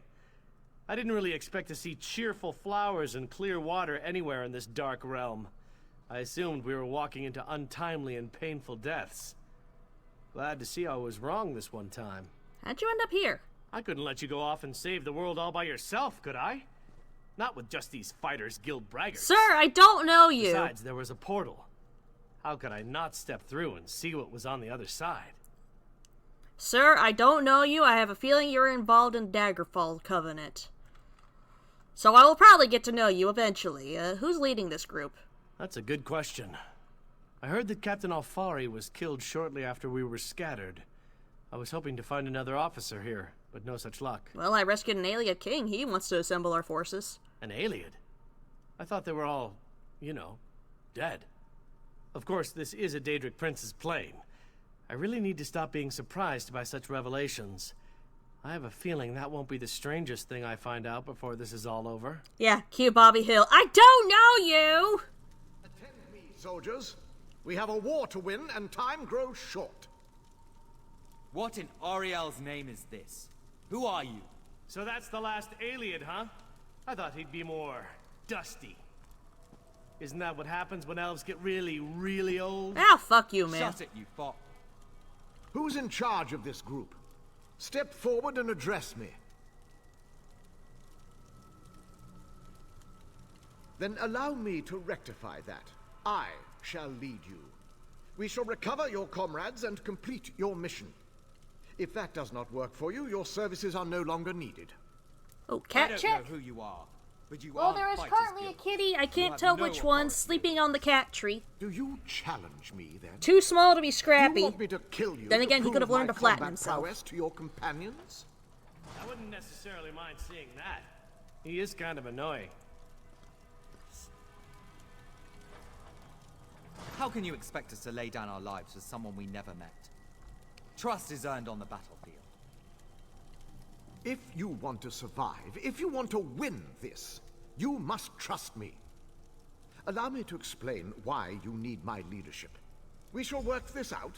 I didn't really expect to see cheerful flowers and clear water anywhere in this dark realm. I assumed we were walking into untimely and painful deaths. Glad to see I was wrong this one time. How'd you end up here? I couldn't let you go off and save the world all by yourself, could I? Not with just these Fighters Guild braggarts. Sir, I don't know you. Besides, there was a portal. How could I not step through and see what was on the other side? Sir, I don't know you. I have a feeling you're involved in Daggerfall Covenant. So I will probably get to know you eventually. Who's leading this group? That's a good question. I heard that Captain Alfari was killed shortly after we were scattered. I was hoping to find another officer here, but no such luck. Well, I rescued an Aliad king. He wants to assemble our forces. An Aliad? I thought they were all, you know, dead. Of course, this is a Daedric prince's plane. I really need to stop being surprised by such revelations. I have a feeling that won't be the strangest thing I find out before this is all over. Yeah, cue Bobby Hill. I don't know you! Attend me, soldiers. We have a war to win, and time grows short. What in Ariel's name is this? Who are you? So that's the last Aliad, huh? I thought he'd be more dusty. Isn't that what happens when elves get really, really old? Ah, fuck you, man. Shut it, you fop. Who's in charge of this group? Step forward and address me. Then allow me to rectify that. I shall lead you. We shall recover your comrades and complete your mission. If that does not work for you, your services are no longer needed. Oh, cat check. I don't know who you are, but you well, are there is Fighters currently Guild. a kitty. I can't tell which one's sleeping on the cat tree. Do you challenge me, then? Too small to be scrappy. You want me to kill you? Then again, to he could have prove learned my to flatten combat himself. prowess to your companions? I wouldn't necessarily mind seeing that. He is kind of annoying. How can you expect us to lay down our lives for someone we never met? Trust is earned on the battlefield. If you want to survive, if you want to win this, you must trust me. Allow me to explain why you need my leadership. We shall work this out.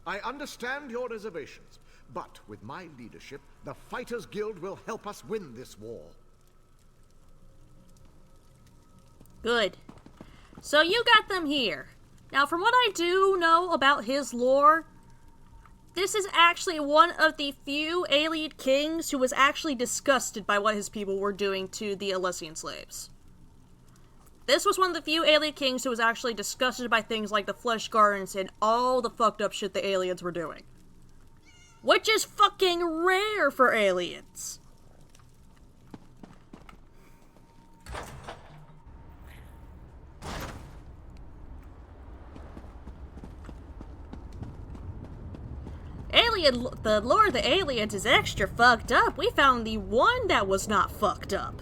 I understand your reservations, but with my leadership, the Fighters Guild will help us win this war. Good. So you got them here. Now, from what I do know about his lore, this is actually one of the few alien kings who was actually disgusted by what his people were doing to the Elysian slaves. This was one of the few alien kings who was actually disgusted by things like the Flesh Gardens and all the fucked up shit the aliens were doing. Which is fucking rare for aliens. The lore of the aliens is extra fucked up. We found the one that was not fucked up.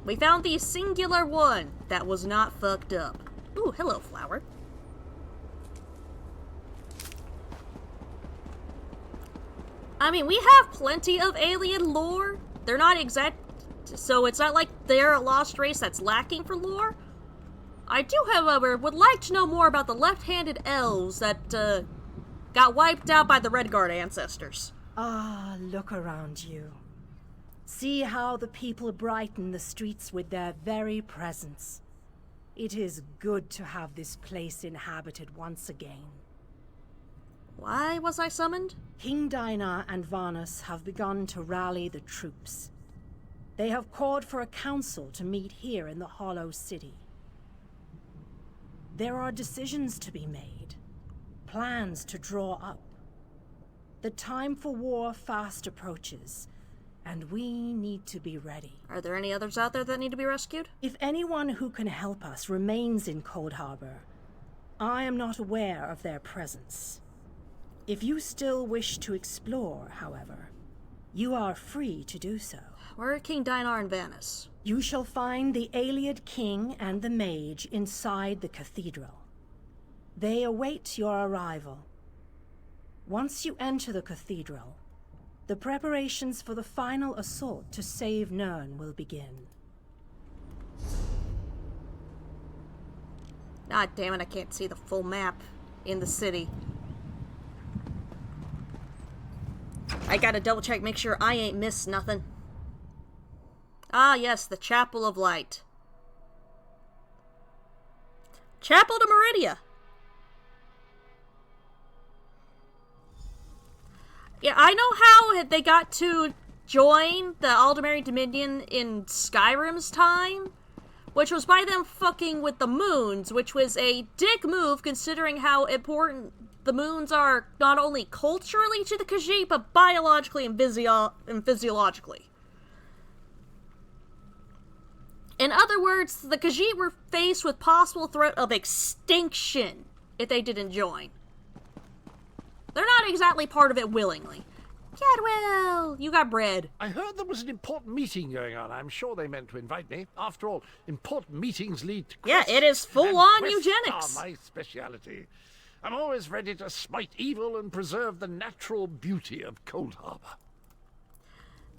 We found the singular one that was not fucked up. Ooh, hello, flower. I mean, we have plenty of alien lore. They're not exact, so it's not like they're a lost race that's lacking for lore. I do, however, would like to know more about the left-handed elves that, got wiped out by the Redguard ancestors. Ah, look around you. See how the people brighten the streets with their very presence. It is good to have this place inhabited once again. Why was I summoned? King Dinar and Vanus have begun to rally the troops. They have called for a council to meet here in the Hollow City. There are decisions to be made, plans to draw up. The time for war fast approaches, and we need to be ready. Are there any others out there that need to be rescued? If anyone who can help us remains in Cold Harbor, I am not aware of their presence. If you still wish to explore, however, you are free to do so. Where are King Dinar and Vanus? You shall find the Ayleid King and the Mage inside the cathedral. They await your arrival. Once you enter the cathedral, the preparations for the final assault to save Nirn will begin. God damn it, I can't see the full map in the city. I gotta double check, make sure I ain't missed nothing. Ah, yes, the Chapel of Light. Chapel de Meridia. Yeah, I know how they got to join the Aldemary Dominion in Skyrim's time, which was by them fucking with the moons, which was a dick move considering how important the moons are not only culturally to the Khajiit, but biologically and physiologically. In other words, the Khajiit were faced with possible threat of extinction if they didn't join. They're not exactly part of it willingly. Cadwell, you got bread. I heard there was an important meeting going on. I'm sure they meant to invite me. After all, important meetings lead to quests. Yeah, it is full-on quests eugenics. Are my speciality. I'm always ready to smite evil and preserve the natural beauty of Cold Harbor.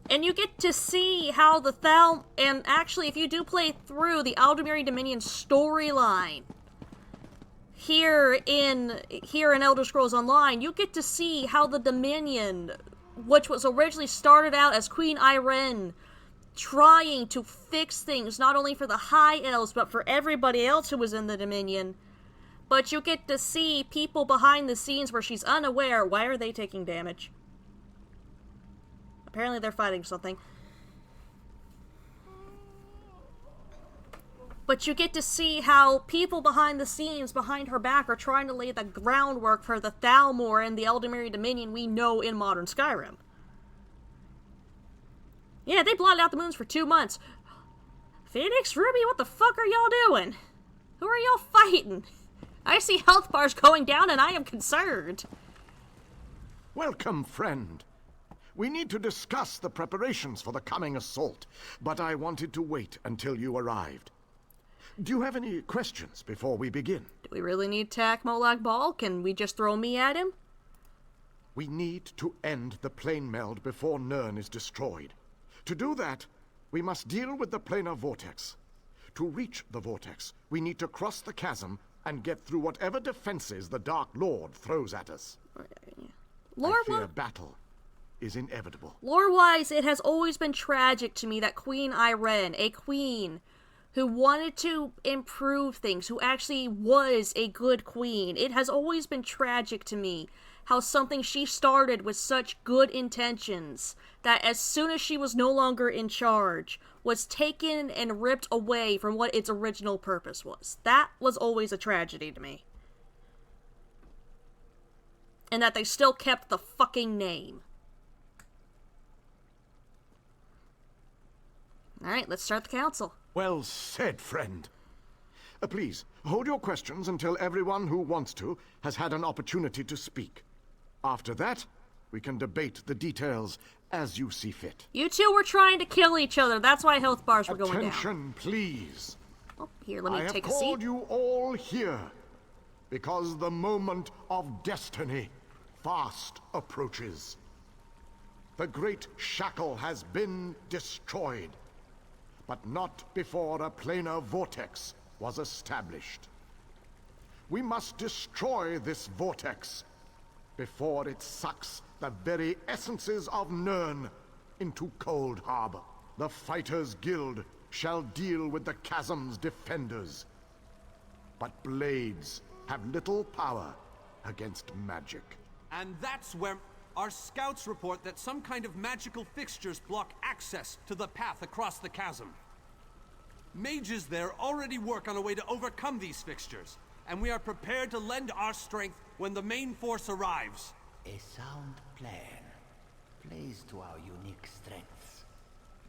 And you get to see how the Thal... And actually, if you do play through the Aldemary Dominion storyline here in Elder Scrolls Online, you get to see how the Dominion, which was originally started out as Queen Irene, trying to fix things not only for the High Elves, but for everybody else who was in the Dominion. But you get to see people behind the scenes where she's unaware. Why are they taking damage? Apparently they're fighting something. But you get to see how people behind the scenes, behind her back, are trying to lay the groundwork for the Thalmor and the Aldemary Dominion we know in modern Skyrim. Yeah, they blotted out the moons for 2 months. Phoenix, Ruby, what the fuck are y'all doing? Who are y'all fighting? I see health bars going down and I am concerned. Welcome, friend. We need to discuss the preparations for the coming assault, but I wanted to wait until you arrived. Do you have any questions before we begin? Do we really need to attack Molag Bal? Can we just throw me at him? We need to end the plane meld before Nirn is destroyed. To do that, we must deal with the planar vortex. To reach the vortex, we need to cross the chasm and get through whatever defenses the Dark Lord throws at us. I fear battle is inevitable. Lore-wise, it has always been tragic to me that Queen Irene, a queen who wanted to improve things, who actually was a good queen. It has always been tragic to me how something she started with such good intentions that as soon as she was no longer in charge was taken and ripped away from what its original purpose was. That was always a tragedy to me. And that they still kept the fucking name. Alright, let's start the council. Well said, friend. Please, hold your questions until everyone who wants to has had an opportunity to speak. After that, we can debate the details as you see fit. You two were trying to kill each other. That's why health bars were going down. Attention, please. Oh, here, let me take a seat. I have called you all here because the moment of destiny fast approaches. The great shackle has been destroyed, but not before a planar vortex was established. We must destroy this vortex before it sucks the very essences of Nirn into Cold Harbor. The Fighters Guild shall deal with the chasm's defenders, but blades have little power against magic. And that's where our scouts report that some kind of magical fixtures block access to the path across the chasm. Mages there already work on a way to overcome these fixtures, and we are prepared to lend our strength when the main force arrives. A sound plan plays to our unique strengths.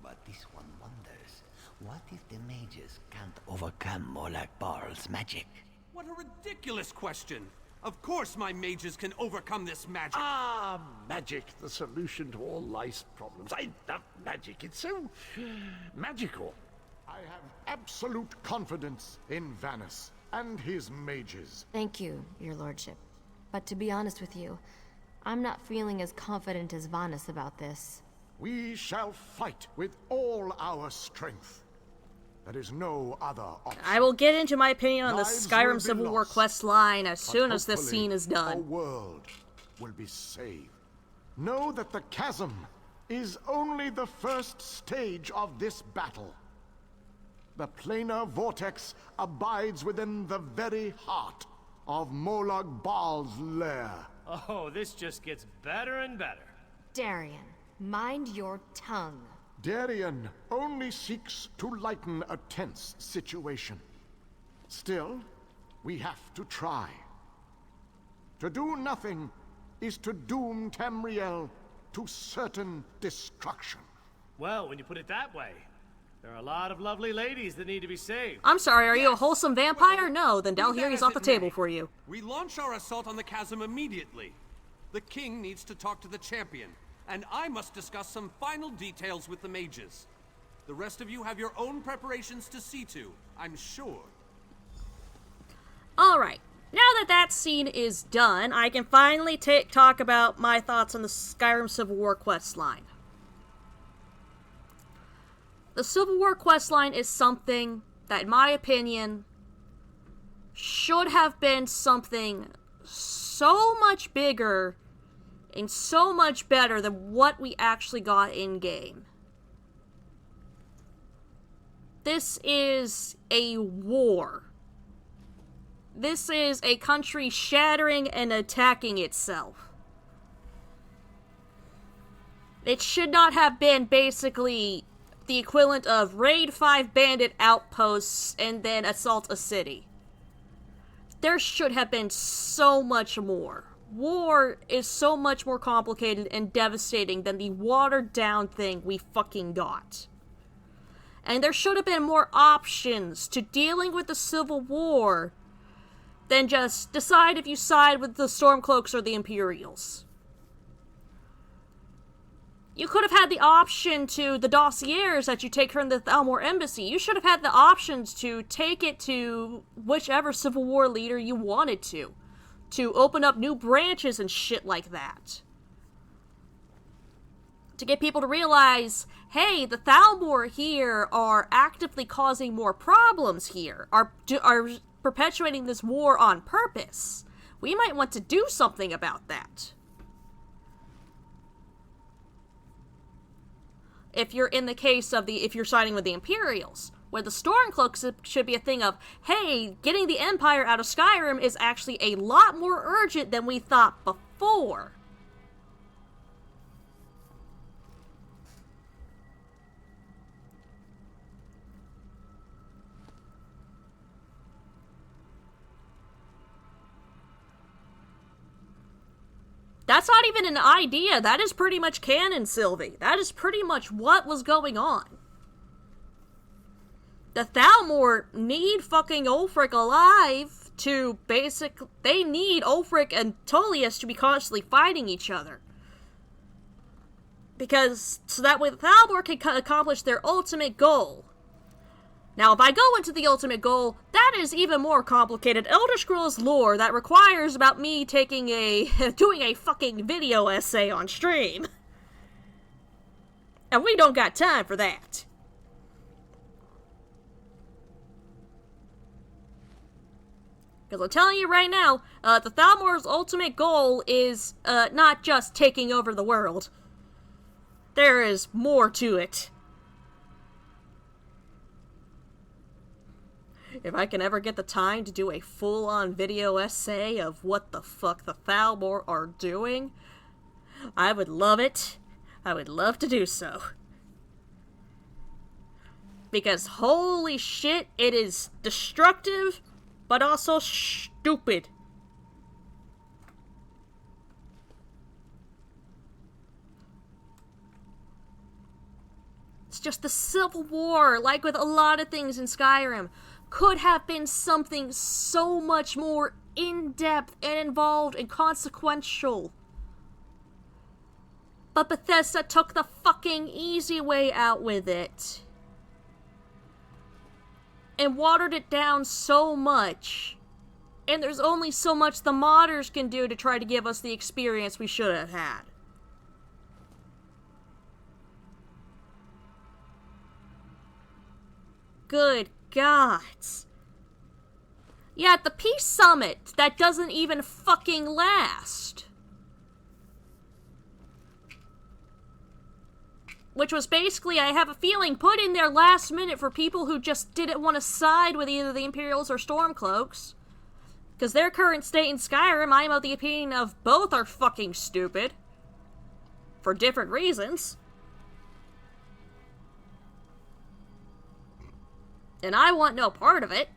But this one wonders, what if the mages can't overcome Molag Barl's magic? What a ridiculous question! Of course my mages can overcome this magic! Ah, magic, the solution to all life's problems. I love magic, it's so magical. I have absolute confidence in Vanus and his mages. Thank you, your lordship. But to be honest with you, I'm not feeling as confident as Vanus about this. We shall fight with all our strength. There is no other option. I will get into my opinion on the Skyrim Civil War quest line as soon as this scene is The done. world will be saved. Know that the chasm is only the first stage of this battle. The planar vortex abides within the very heart of Molag Bal's lair. Oh, this just gets better and better. Darian, mind your tongue. Darian only seeks to lighten a tense situation. Still, we have to try. To do nothing is to doom Tamriel to certain destruction. Well, when you put it that way, there are a lot of lovely ladies that need to be saved. I'm sorry, are you a wholesome vampire? No, then Dalhiri's off the table for you. We launch our assault on the chasm immediately. The king needs to talk to the champion, and I must discuss some final details with the mages. The rest of you have your own preparations to see to, I'm sure. Alright, now that that scene is done, I can finally talk about my thoughts on the Skyrim Civil War questline. The Civil War questline is something that, in my opinion, should have been something so much bigger and so much better than what we actually got in-game. This is a war. This is a country shattering and attacking itself. It should not have been basically the equivalent of raid 5 bandit outposts and then assault a city. There should have been so much more. War is so much more complicated and devastating than the watered down thing we fucking got. And there should have been more options to dealing with the Civil War than just decide if you side with the Stormcloaks or the Imperials. You could have had the option to the dossiers that you take from the Thalmor Embassy. You should have had the options to take it to whichever Civil War leader you wanted to open up new branches and shit like that. To get people to realize, hey, the Thalmor here are actively causing more problems here, are perpetuating this war on purpose. We might want to do something about that. If you're in the case of if you're siding with the Imperials. Where the Stormcloaks should be a thing of, hey, getting the Empire out of Skyrim is actually a lot more urgent than we thought before. That's not even an idea. That is pretty much canon, Sylvie. That is pretty much what was going on. The Thalmor need fucking Ulfric alive to they need Ulfric and Tullius to be constantly fighting each other. Because, so that way the Thalmor can accomplish their ultimate goal. Now, if I go into the ultimate goal, that is even more complicated Elder Scrolls lore that requires about me doing a fucking video essay on stream. And we don't got time for that. Because I'm telling you right now, the Thalmor's ultimate goal is not just taking over the world. There is more to it. If I can ever get the time to do a full-on video essay of what the fuck the Thalmor are doing, I would love it. I would love to do so. Because holy shit, it is destructive, but also stupid. It's just the Civil War, like with a lot of things in Skyrim, could have been something so much more in-depth and involved and consequential. But Bethesda took the fucking easy way out with it. And watered it down so much. And there's only so much the modders can do to try to give us the experience we should have had. Good God. Yeah, at the Peace Summit, that doesn't even fucking last. Which was basically, I have a feeling, put in there last minute for people who just didn't want to side with either the Imperials or Stormcloaks. Because their current state in Skyrim, I am of the opinion of both are fucking stupid. For different reasons. And I want no part of it.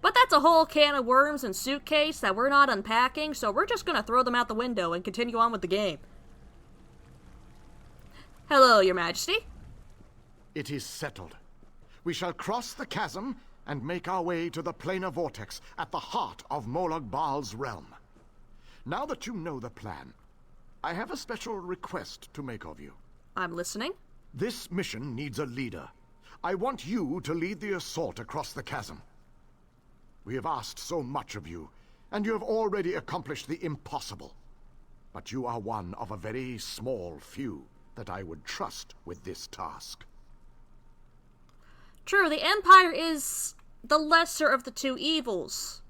But that's a whole can of worms and suitcase that we're not unpacking, so we're just gonna throw them out the window and continue on with the game. Hello, Your Majesty. It is settled. We shall cross the chasm and make our way to the planar vortex at the heart of Molag Baal's realm. Now that you know the plan, I have a special request to make of you. I'm listening. This mission needs a leader. I want you to lead the assault across the chasm. We have asked so much of you, and you have already accomplished the impossible. But you are one of a very small few that I would trust with this task. True, the Empire is the lesser of the two evils.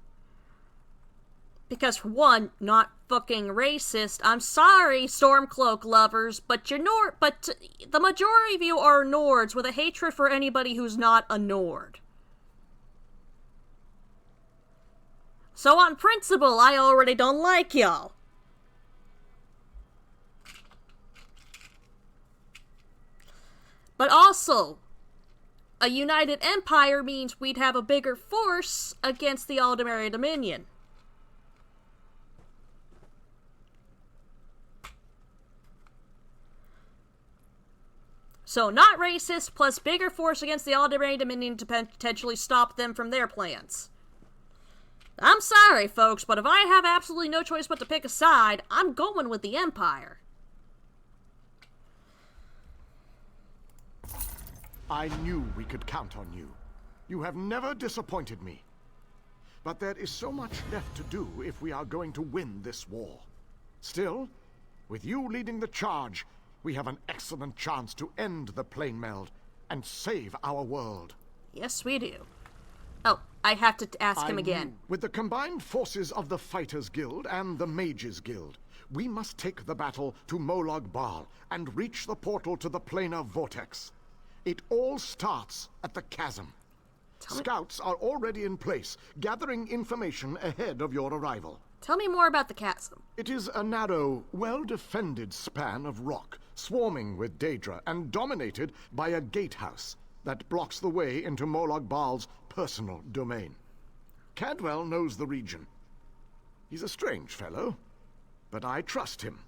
Because, for one, not fucking racist. I'm sorry, Stormcloak lovers, but you're but the majority of you are Nords with a hatred for anybody who's not a Nord. So on principle, I already don't like y'all. But also, a united empire means we'd have a bigger force against the Aldemari Dominion. So not racist, plus bigger force against the Aldemari Dominion to potentially stop them from their plans. I'm sorry, folks, but if I have absolutely no choice but to pick a side, I'm going with the Empire. I knew we could count on you. You have never disappointed me. But there is so much left to do if we are going to win this war. Still, with you leading the charge, we have an excellent chance to end the plane meld and save our world. Yes, we do. Oh, I have to ask him again. With the combined forces of the Fighters Guild and the Mages Guild, we must take the battle to Molag Bal and reach the portal to the planar vortex. It all starts at the chasm. Scouts are already in place, gathering information ahead of your arrival. Tell me more about the chasm. It is a narrow, well-defended span of rock, swarming with Daedra and dominated by a gatehouse that blocks the way into Molag Bal's personal domain. Cadwell knows the region. He's a strange fellow, but I trust him.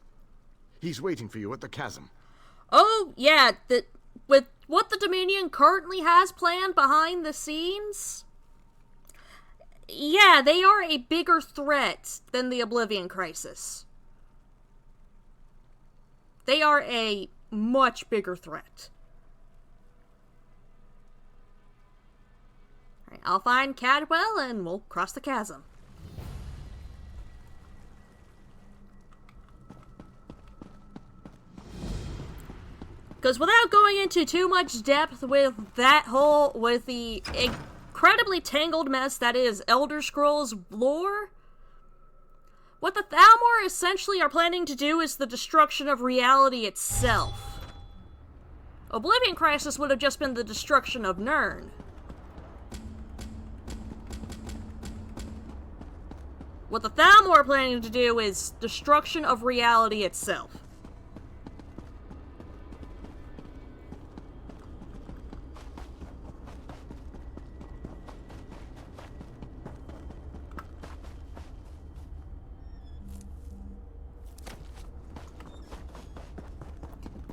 He's waiting for you at the chasm. Oh, yeah, with what the Dominion currently has planned behind the scenes, yeah, they are a bigger threat than the Oblivion Crisis. They are a much bigger threat. Alright, I'll find Cadwell and we'll cross the chasm. Because without going into too much depth with the incredibly tangled mess that is Elder Scrolls lore, what the Thalmor essentially are planning to do is the destruction of reality itself. Oblivion Crisis would have just been the destruction of Nirn. What the Thalmor are planning to do is destruction of reality itself.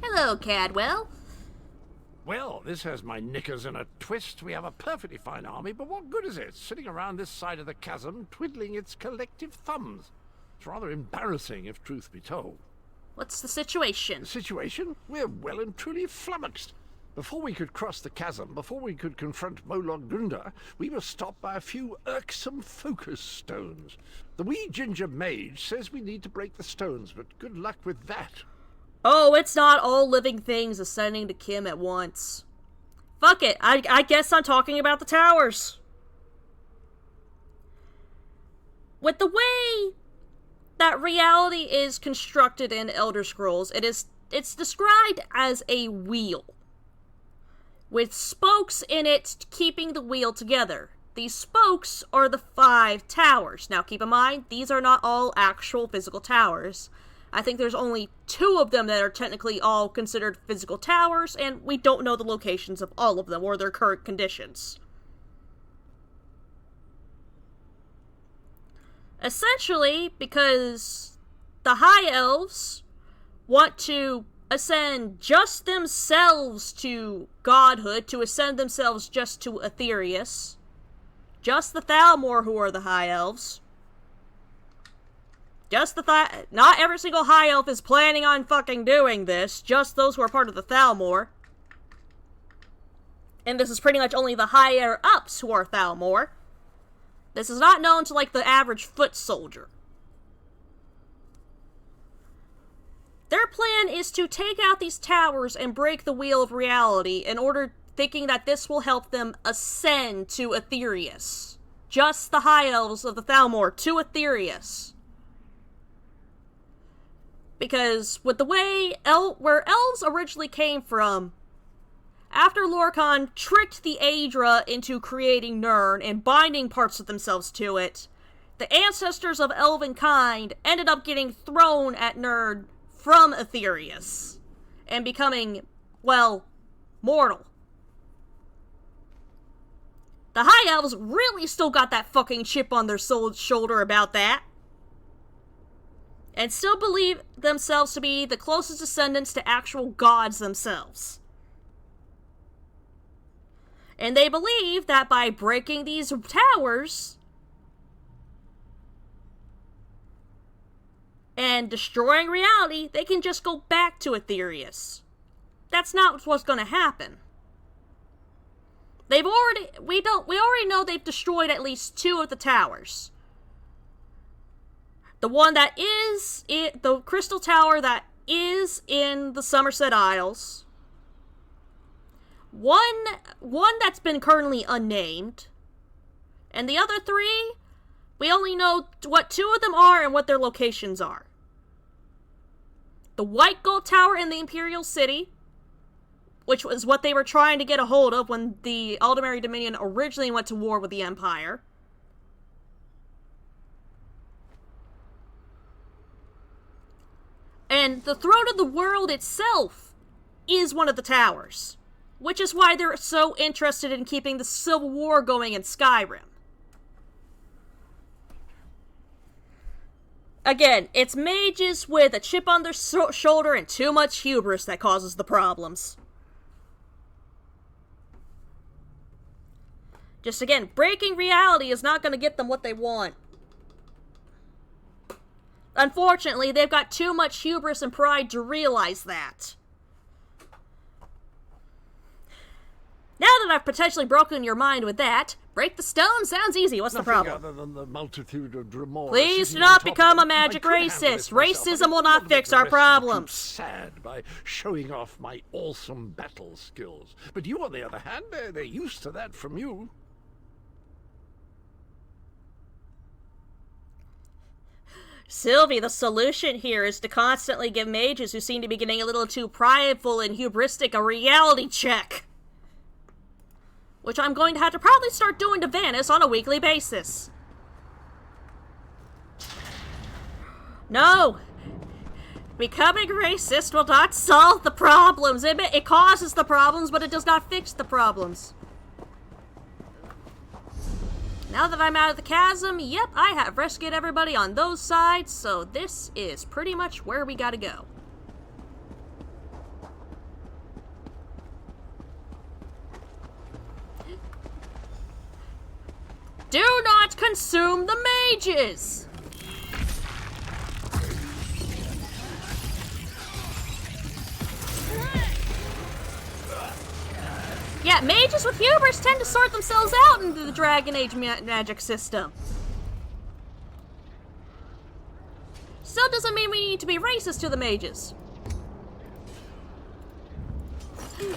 Hello, Cadwell. Well, this has my knickers in a twist. We have a perfectly fine army, but what good is it, sitting around this side of the chasm, twiddling its collective thumbs? It's rather embarrassing, if truth be told. What's the situation? The situation? We're well and truly flummoxed. Before we could cross the chasm, before we could confront Molag Gunda, we were stopped by a few irksome focus stones. The wee ginger mage says we need to break the stones, but good luck with that. Oh, it's not all living things ascending to Kim at once. Fuck it, I guess I'm talking about the towers. With the way that reality is constructed in Elder Scrolls, it's described as a wheel, with spokes in it keeping the wheel together. These spokes are the 5 towers. Now keep in mind, these are not all actual physical towers. I think there's only 2 of them that are technically all considered physical towers, and we don't know the locations of all of them or their current conditions. Essentially, because the High Elves want to ascend just themselves to godhood, to ascend themselves just to Aetherius. Just the Thalmor who are the High Elves. Not every single High Elf is planning on fucking doing this, just those who are part of the Thalmor. And this is pretty much only the higher-ups who are Thalmor. This is not known to, like, the average foot soldier. Their plan is to take out these towers and break the wheel of reality in order, thinking that this will help them ascend to Aetherius. Just the High Elves of the Thalmor to Aetherius. Because with the way where elves originally came from, after Lorkhan tricked the Aedra into creating Nirn and binding parts of themselves to it, the ancestors of elvenkind ended up getting thrown at Nirn from Aetherius and becoming, well, mortal. The High Elves really still got that fucking chip on their shoulder about that, and still believe themselves to be the closest descendants to actual gods themselves. And they believe that by breaking these towers and destroying reality, they can just go back to Aetherius. That's not what's going to happen. We already know they've destroyed at least 2 of the towers. The one that is the Crystal Tower that is in the Somerset Isles. One that's been currently unnamed. And the other 3, we only know what 2 of them are and what their locations are. The White Gold Tower in the Imperial City, which was what they were trying to get a hold of when the Aldemari Dominion originally went to war with the Empire. And the Throne of the World itself is one of the towers, which is why they're so interested in keeping the Civil War going in Skyrim. Again, it's mages with a chip on their shoulder and too much hubris that causes the problems. Just again, breaking reality is not going to get them what they want. Unfortunately, they've got too much hubris and pride to realize that. Now that I've potentially broken your mind with that, break the stone sounds easy. What's the problem? Other than the multitude of remorse. Please do not become a magic racist. Racism will not fix our problems. Sad by showing off my awesome battle skills. But you, on the other hand, they're used to that from you. Sylvie, the solution here is to constantly give mages who seem to be getting a little too prideful and hubristic a reality check. Which I'm going to have to probably start doing to Vanus on a weekly basis. No! Becoming racist will not solve the problems. It causes the problems, but it does not fix the problems. Now that I'm out of the chasm, yep, I have rescued everybody on those sides, so this is pretty much where we gotta go. Do not consume the mages! Yeah, mages with hubris tend to sort themselves out into the Dragon Age magic system. Still doesn't mean we need to be racist to the mages.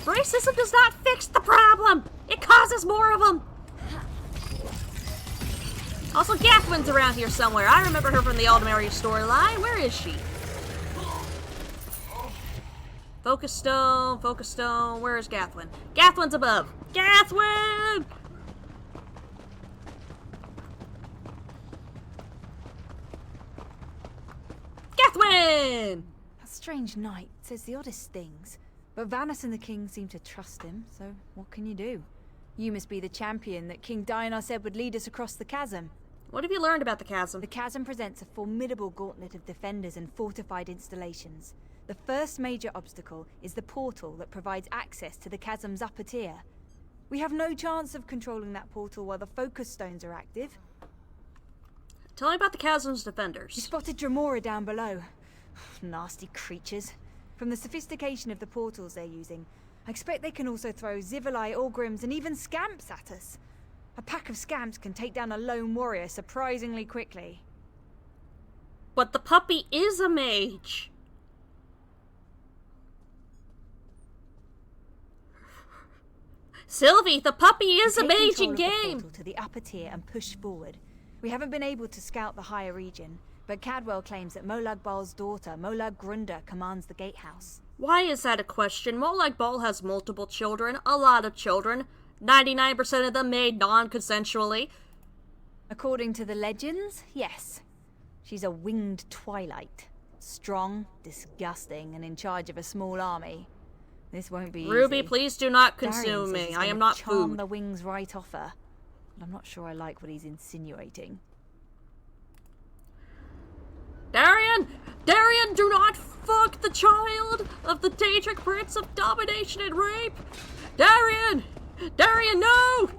Racism does not fix the problem. It causes more of them. Also, Gathwin's around here somewhere. I remember her from the Aldemari storyline. Where is she? Focus Stone, Focus Stone. Where is Gathwin? Gathwin's above. Gathwin! Gathwin! That strange knight says the oddest things. But Vanus and the king seem to trust him, so what can you do? You must be the champion that King Dionysus said would lead us across the chasm. What have you learned about the chasm? The chasm presents a formidable gauntlet of defenders and fortified installations. The first major obstacle is the portal that provides access to the chasm's upper tier. We have no chance of controlling that portal while the focus stones are active. Tell me about the chasm's defenders. You spotted Dremora down below. Nasty creatures. From the sophistication of the portals they're using, I expect they can also throw Zivalai, Orgrims, and even Scamps at us. A pack of Scamps can take down a lone warrior surprisingly quickly. But the puppy is a mage. Sylvie, the puppy is a mage in game. To the upper tier and push forward. We haven't been able to scout the higher region, but Cadwell claims that Molag Bal's daughter, Molag Grunda, commands the gatehouse. Why is that a question? Molag Bal has multiple children, a lot of children. 99% of them made non-consensually. According to the legends, yes. She's a winged twilight. Strong, disgusting, and in charge of a small army. This won't be Ruby, easy. please do not Darian consume says me. he's I am gonna not charm food. the wings right off her. But I'm not sure I like what he's insinuating. Darian! Darian, do not fuck the child of the Daedric Prince of Domination and Rape! Darian! Darian, no!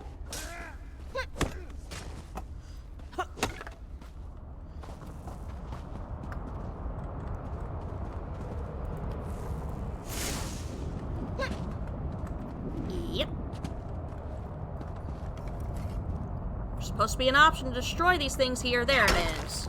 Yep. There's supposed to be an option to destroy these things here. There it is.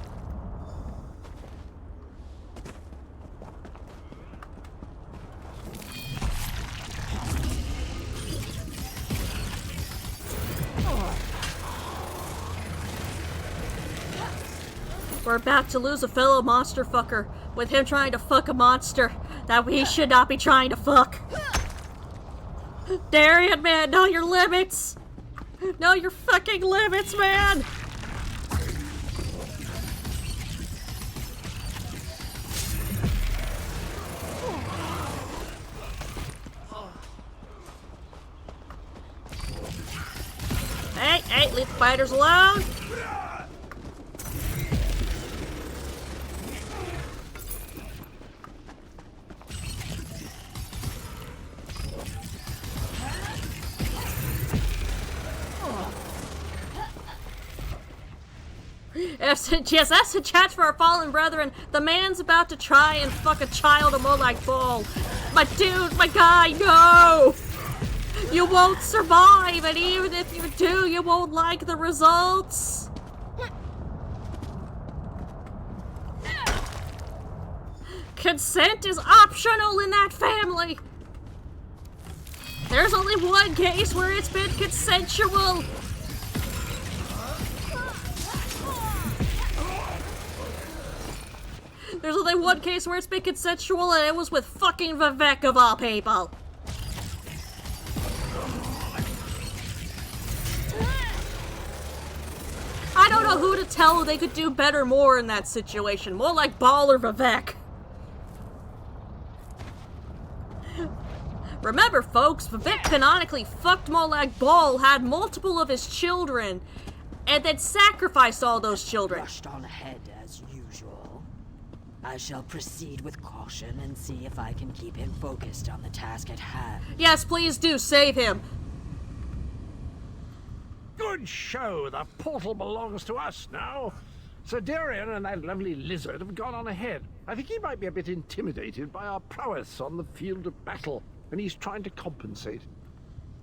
We're about to lose a fellow monster fucker with him trying to fuck a monster that we should not be trying to fuck. Darian, man, know your limits! Know your fucking limits, man! Hey, leave the fighters alone! Yes, that's a chat for our fallen brethren. The man's about to try and fuck a child a Molag Ball. My dude, my guy, no! You won't survive, and even if you do, you won't like the results. Consent is optional in that family. There's only one case where it's been consensual. There's only one case where it's been consensual, and it was with fucking Vivek of all people. I don't know who to tell they could do better more in that situation. More like Ball or Vivek. Remember, folks, Vivek canonically fucked Molag Ball, had multiple of his children, and then sacrificed all those children. Rushed on ahead as usual. I shall proceed with caution and see if I can keep him focused on the task at hand. Yes, please do save him. Good show. The portal belongs to us now. Sir Darian and that lovely lizard have gone on ahead. I think he might be a bit intimidated by our prowess on the field of battle, and he's trying to compensate.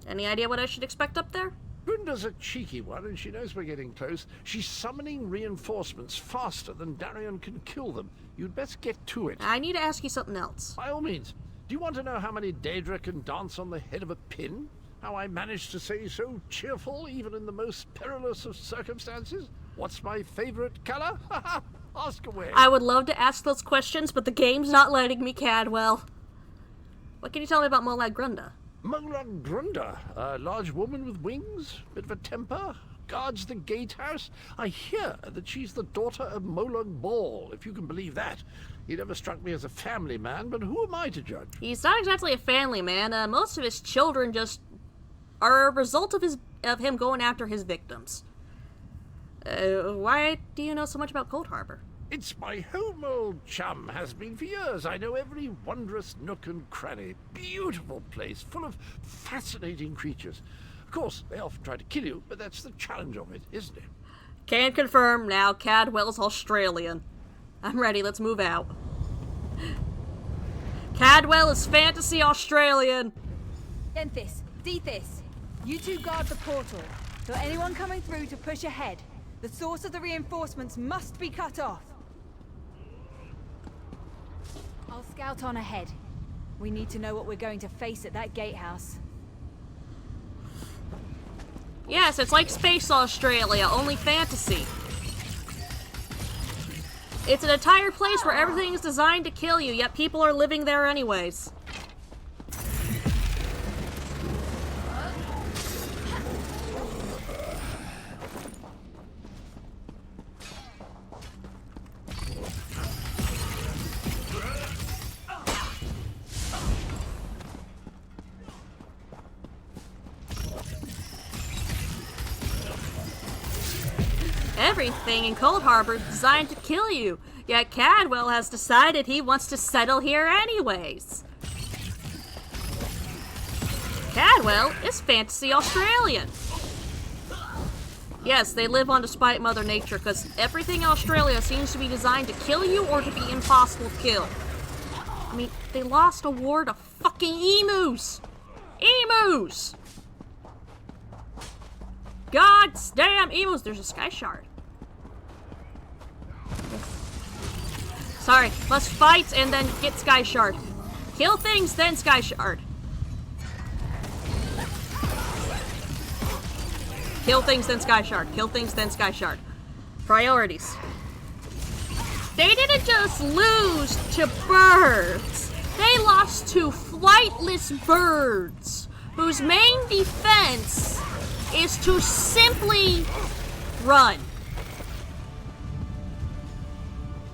Any idea what I should expect up there? Grinda's a cheeky one, and she knows we're getting close. She's summoning reinforcements faster than Darian can kill them. You'd best get to it. I need to ask you something else. By all means. Do you want to know how many Daedra can dance on the head of a pin? How I managed to stay so cheerful even in the most perilous of circumstances? What's my favorite color? Ask away. I would love to ask those questions, but the game's not letting me, Cadwell. What can you tell me about Molag Grunda? Molag Grunda, a large woman with wings, bit of a temper, guards the gatehouse. I hear that she's the daughter of Molag Ball, if you can believe that. He never struck me as a family man, but who am I to judge? He's not exactly a family man. Most of his children just are a result of him going after his victims. Why do you know so much about Cold Harbor? It's my home, old chum. Has been for years. I know every wondrous nook and cranny. Beautiful place, full of fascinating creatures. Of course, they often try to kill you, but that's the challenge of it, isn't it? Can confirm now, Cadwell's Australian. I'm ready, let's move out. Cadwell is fantasy Australian. Denthis, Dethys, you two guard the portal. So anyone coming through to push ahead, the source of the reinforcements must be cut off. I'll scout on ahead. We need to know what we're going to face at that gatehouse. Yes, it's like Space Australia, only fantasy. It's an entire place where everything is designed to kill you, yet people are living there anyways. Everything in Cold Harbor is designed to kill you, yet Cadwell has decided he wants to settle here anyways. Cadwell is fantasy Australian. Yes, they live on despite Mother Nature, because everything in Australia seems to be designed to kill you or to be impossible to kill. I mean, they lost a war to fucking emus! Emus! God damn emus! There's a sky shard. Sorry, must fight and then get sky shard. Kill things, then sky shard. Kill things, then sky shard. Kill things, then sky shard. Priorities. They didn't just lose to birds. They lost to flightless birds whose main defense is to simply run.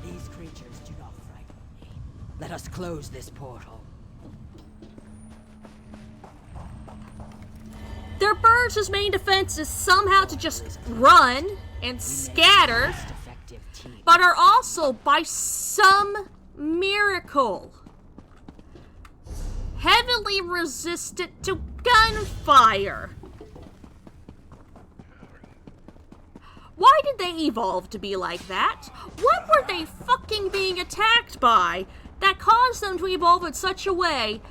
These creatures do not frighten me. Let us close this portal. Their birds' whose main defense is somehow to just run and scatter, but are also, by some miracle, heavily resistant to gunfire. Why did they evolve to be like that? What were they fucking being attacked by that caused them to evolve in such a way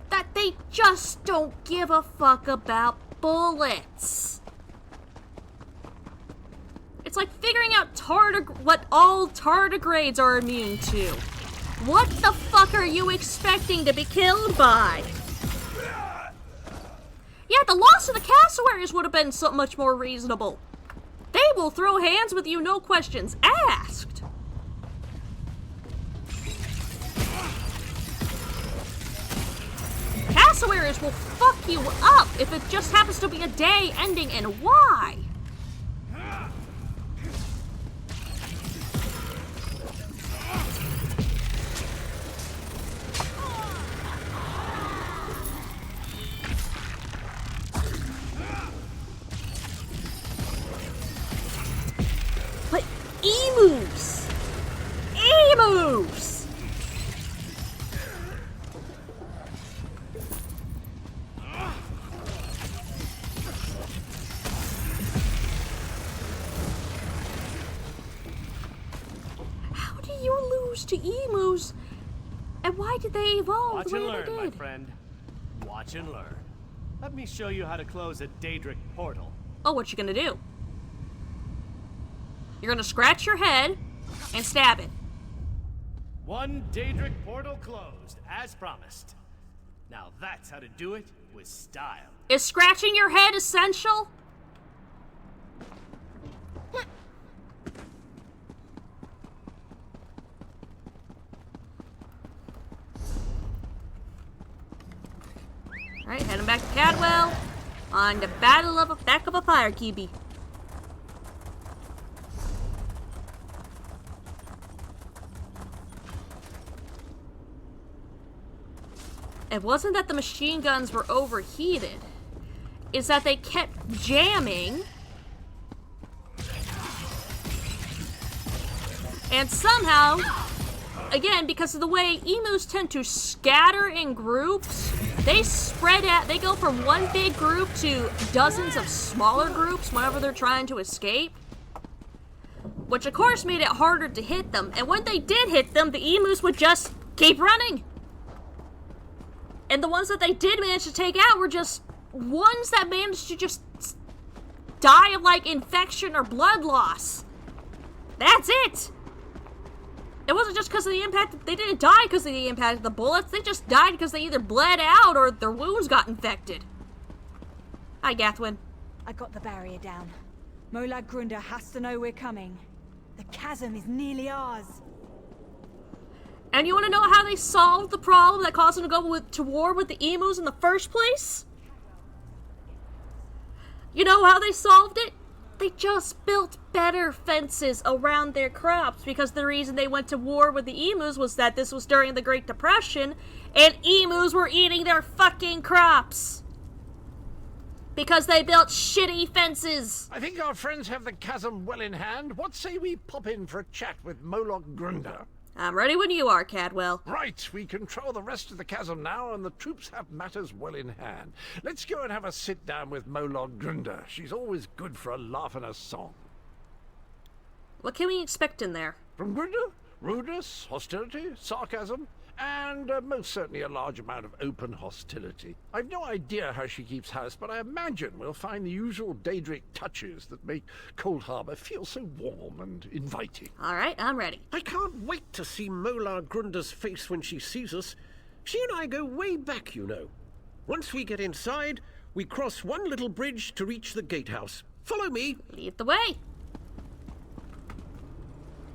that they just don't give a fuck about bullets? It's like figuring out what all tardigrades are immune to. What the fuck are you expecting to be killed by? Yeah, the loss of the cassowaries would have been so much more reasonable. They will throw hands with you, no questions asked. Cassowaries will fuck you up if it just happens to be a day ending in Y. But emus! Emus! How do you lose to emus? And why did they evolve Watch the way and learn, they my did? friend. Watch and learn. Let me show you how to close a Daedric portal. Oh, what you gonna do? You're gonna scratch your head and stab it. One Daedric portal closed, as promised. Now that's how to do it with style. Is scratching your head essential? Alright, heading back to Cadwell on the battle of back of a fire cubey. It wasn't that the machine guns were overheated. It's that they kept jamming. And somehow, again, because of the way emus tend to scatter in groups, they spread out. They go from one big group to dozens of smaller groups whenever they're trying to escape. Which, of course, made it harder to hit them. And when they did hit them, the emus would just keep running. And the ones that they did manage to take out were just ones that managed to just die of, like, infection or blood loss. That's it! It wasn't just because of the impact. They didn't die because of the impact of the bullets. They just died because they either bled out or their wounds got infected. Hi, Gathwin. I got the barrier down. Molag Grunder has to know we're coming. The chasm is nearly ours. And you want to know how they solved the problem that caused them to go to war with the emus in the first place? You know how they solved it? They just built better fences around their crops, because the reason they went to war with the emus was that this was during the Great Depression, and emus were eating their fucking crops. Because they built shitty fences. I think our friends have the chasm well in hand. What say we pop in for a chat with Moloch Grunder? I'm ready when you are, Cadwell. Right, we control the rest of the chasm now, and the troops have matters well in hand. Let's go and have a sit-down with Moloch Grunder. She's always good for a laugh and a song. What can we expect in there? From Grunder? Rudeness, hostility, sarcasm, and most certainly a large amount of open hostility. I've no idea how she keeps house, but I imagine we'll find the usual Daedric touches that make Cold Harbor feel so warm and inviting. All right, I'm ready. I can't wait to see Molar Grunder's face when she sees us. She and I go way back, you know. Once we get inside, we cross one little bridge to reach the gatehouse. Follow me. Lead the way.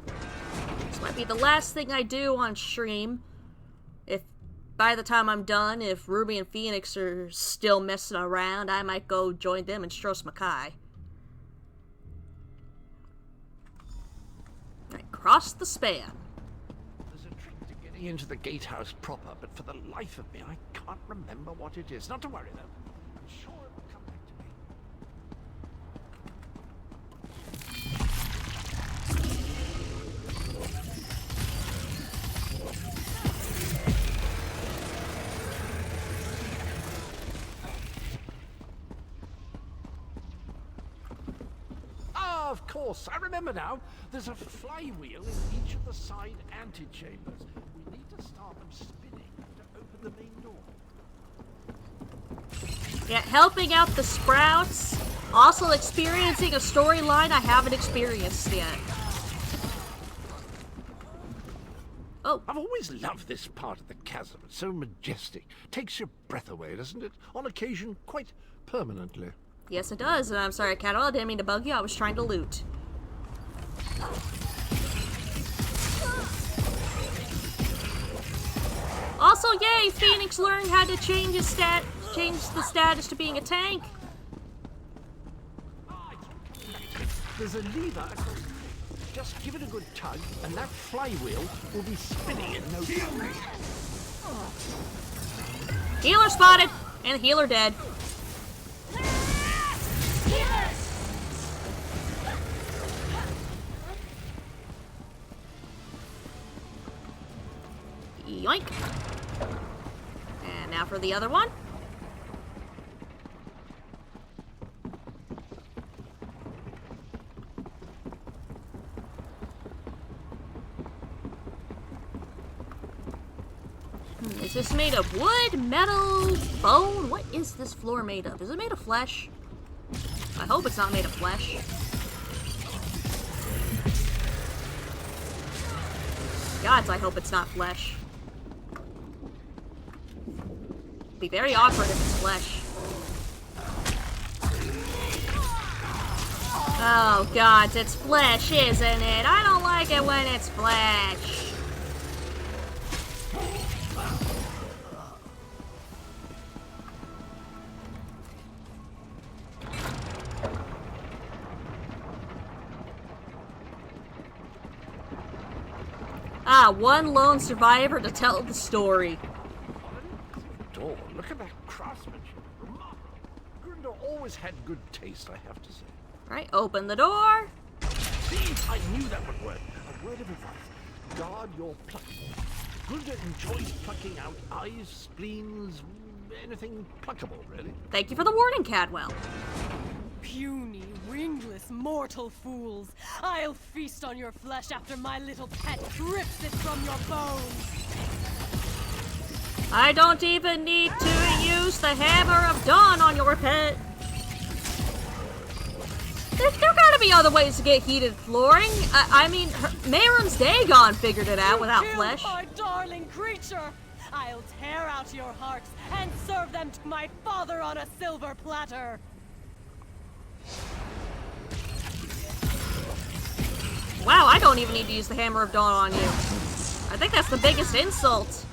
This might be the last thing I do on stream. If by the time I'm done, if Ruby and Phoenix are still messing around, I might go join them and Stros Makai. Right, cross the span. There's a trick to getting into the gatehouse proper, but for the life of me, I can't remember what it is. Not to worry, though. I'm sure it will come back to me. Of course, I remember now. There's a flywheel in each of the side antechambers. We need to start them spinning to open the main door. Yeah, helping out the Sprouts. Also experiencing a storyline I haven't experienced yet. Oh. I've always loved this part of the chasm. It's so majestic. Takes your breath away, doesn't it? On occasion, quite permanently. Yes, it does. And I'm sorry, Cattle. I didn't mean to bug you. I was trying to loot. Also, yay! Phoenix learned how to change the status to being a tank. There's a lever across. Just give it a good tug, and that flywheel will be spinning in no time. Healer spotted, and healer dead. Yoink. And now for the other one. Is this made of wood, metal, bone? What is this floor made of? Is it made of flesh? I hope it's not made of flesh. Gods, I hope it's not flesh. Be very awkward if it's flesh. Oh gods, it's flesh, isn't it? I don't like it when it's flesh. Ah, one lone survivor to tell the story. Door, look at that craftsmanship. Remarkable. Grunder always had good taste, I have to say. Right, open the door. See, I knew that would work. A word of advice. Guard your plucking. Grunder enjoys plucking out eyes, spleens, anything pluckable, really. Thank you for the warning, Cadwell. Puny, wingless, mortal fools! I'll feast on your flesh after my little pet rips it from your bones! I don't even need to use the Hammer of Dawn on your pet. There gotta be other ways to get heated flooring. I mean, Mayron's Dagon figured it out without flesh. My darling creature! I'll tear out your hearts and serve them to my father on a silver platter! Wow, I don't even need to use the Hammer of Dawn on you. I think that's the biggest insult.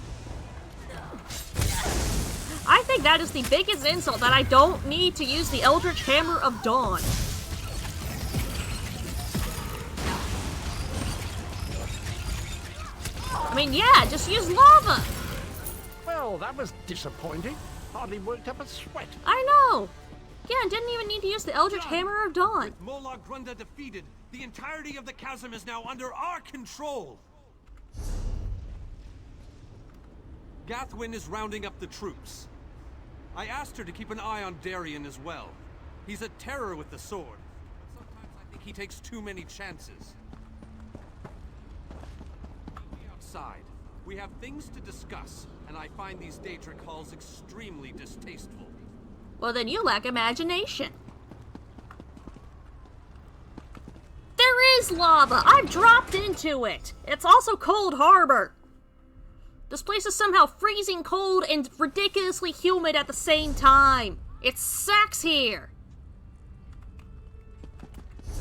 I think that is the biggest insult, that I don't need to use the Eldritch Hammer of Dawn. I mean, yeah, just use lava. Well, that was disappointing. Hardly worked up a sweat. I know. Yeah, and didn't even need to use the Eldritch Hammer of Dawn. With Molag Grunda defeated, the entirety of the chasm is now under our control. Gathwin is rounding up the troops. I asked her to keep an eye on Darien as well. He's a terror with the sword, but sometimes I think he takes too many chances. Outside, we have things to discuss, and I find these Daedric halls extremely distasteful. Well, then you lack imagination. There is lava! I've dropped into it! It's also Cold Harbor. This place is somehow freezing cold and ridiculously humid at the same time. It sucks here.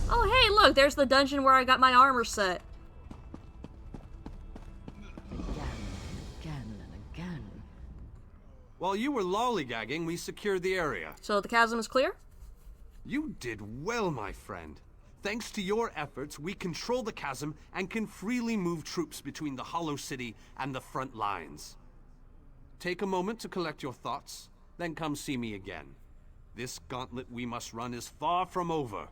Oh, hey, look, there's the dungeon where I got my armor set. Again and again. While you were lollygagging, we secured the area. So the chasm is clear? You did well, my friend. Thanks to your efforts, we control the chasm and can freely move troops between the Hollow City and the front lines. Take a moment to collect your thoughts, then come see me again. This gauntlet we must run is far from over.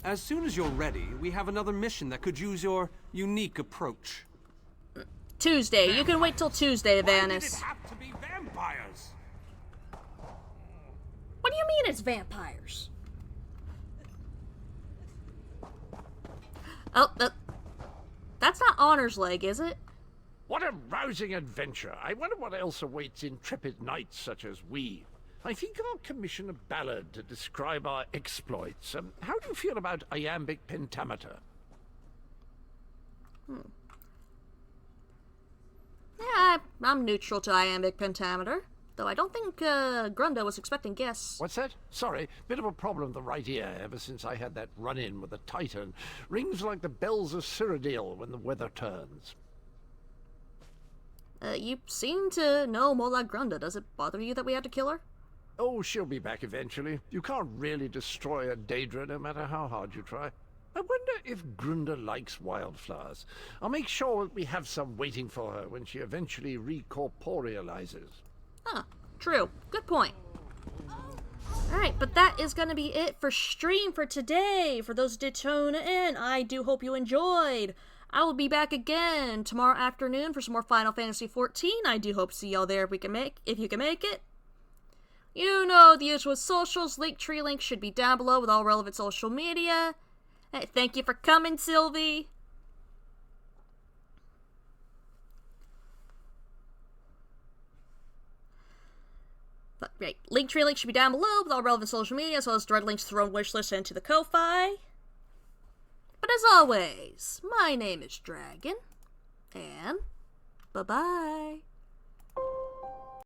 As soon as you're ready, we have another mission that could use your unique approach. Tuesday. You can wait till Tuesday, Vanus. Why did it have to be vampires? What do you mean it's vampires? Oh, that's not Honor's leg, is it? What a rousing adventure. I wonder what else awaits intrepid knights such as we. I think I'll commission a ballad to describe our exploits. How do you feel about iambic pentameter? Yeah, I'm neutral to iambic pentameter. Though I don't think Grunda was expecting guests. What's that? Sorry, bit of a problem with the right ear ever since I had that run-in with the Titan. Rings like the bells of Cyrodiil when the weather turns. You seem to know more like Grunda. Does it bother you that we had to kill her? Oh, she'll be back eventually. You can't really destroy a Daedra no matter how hard you try. I wonder if Grunda likes wildflowers. I'll make sure that we have some waiting for her when she eventually recorporealizes. Huh, true. Good point. Alright, but that is going to be it for stream for today. For those who did tune in, I do hope you enjoyed. I will be back again tomorrow afternoon for some more Final Fantasy XIV. I do hope to see y'all there if you can make it. You know the usual socials. Linktree link should be down below with all relevant social media. Hey, thank you for coming, Sylvie. But great. Linktree link should be down below with all relevant social media, as well as direct links to Throne Wishlist and to the Ko-Fi. But as always, my name is Dragon, and bye-bye.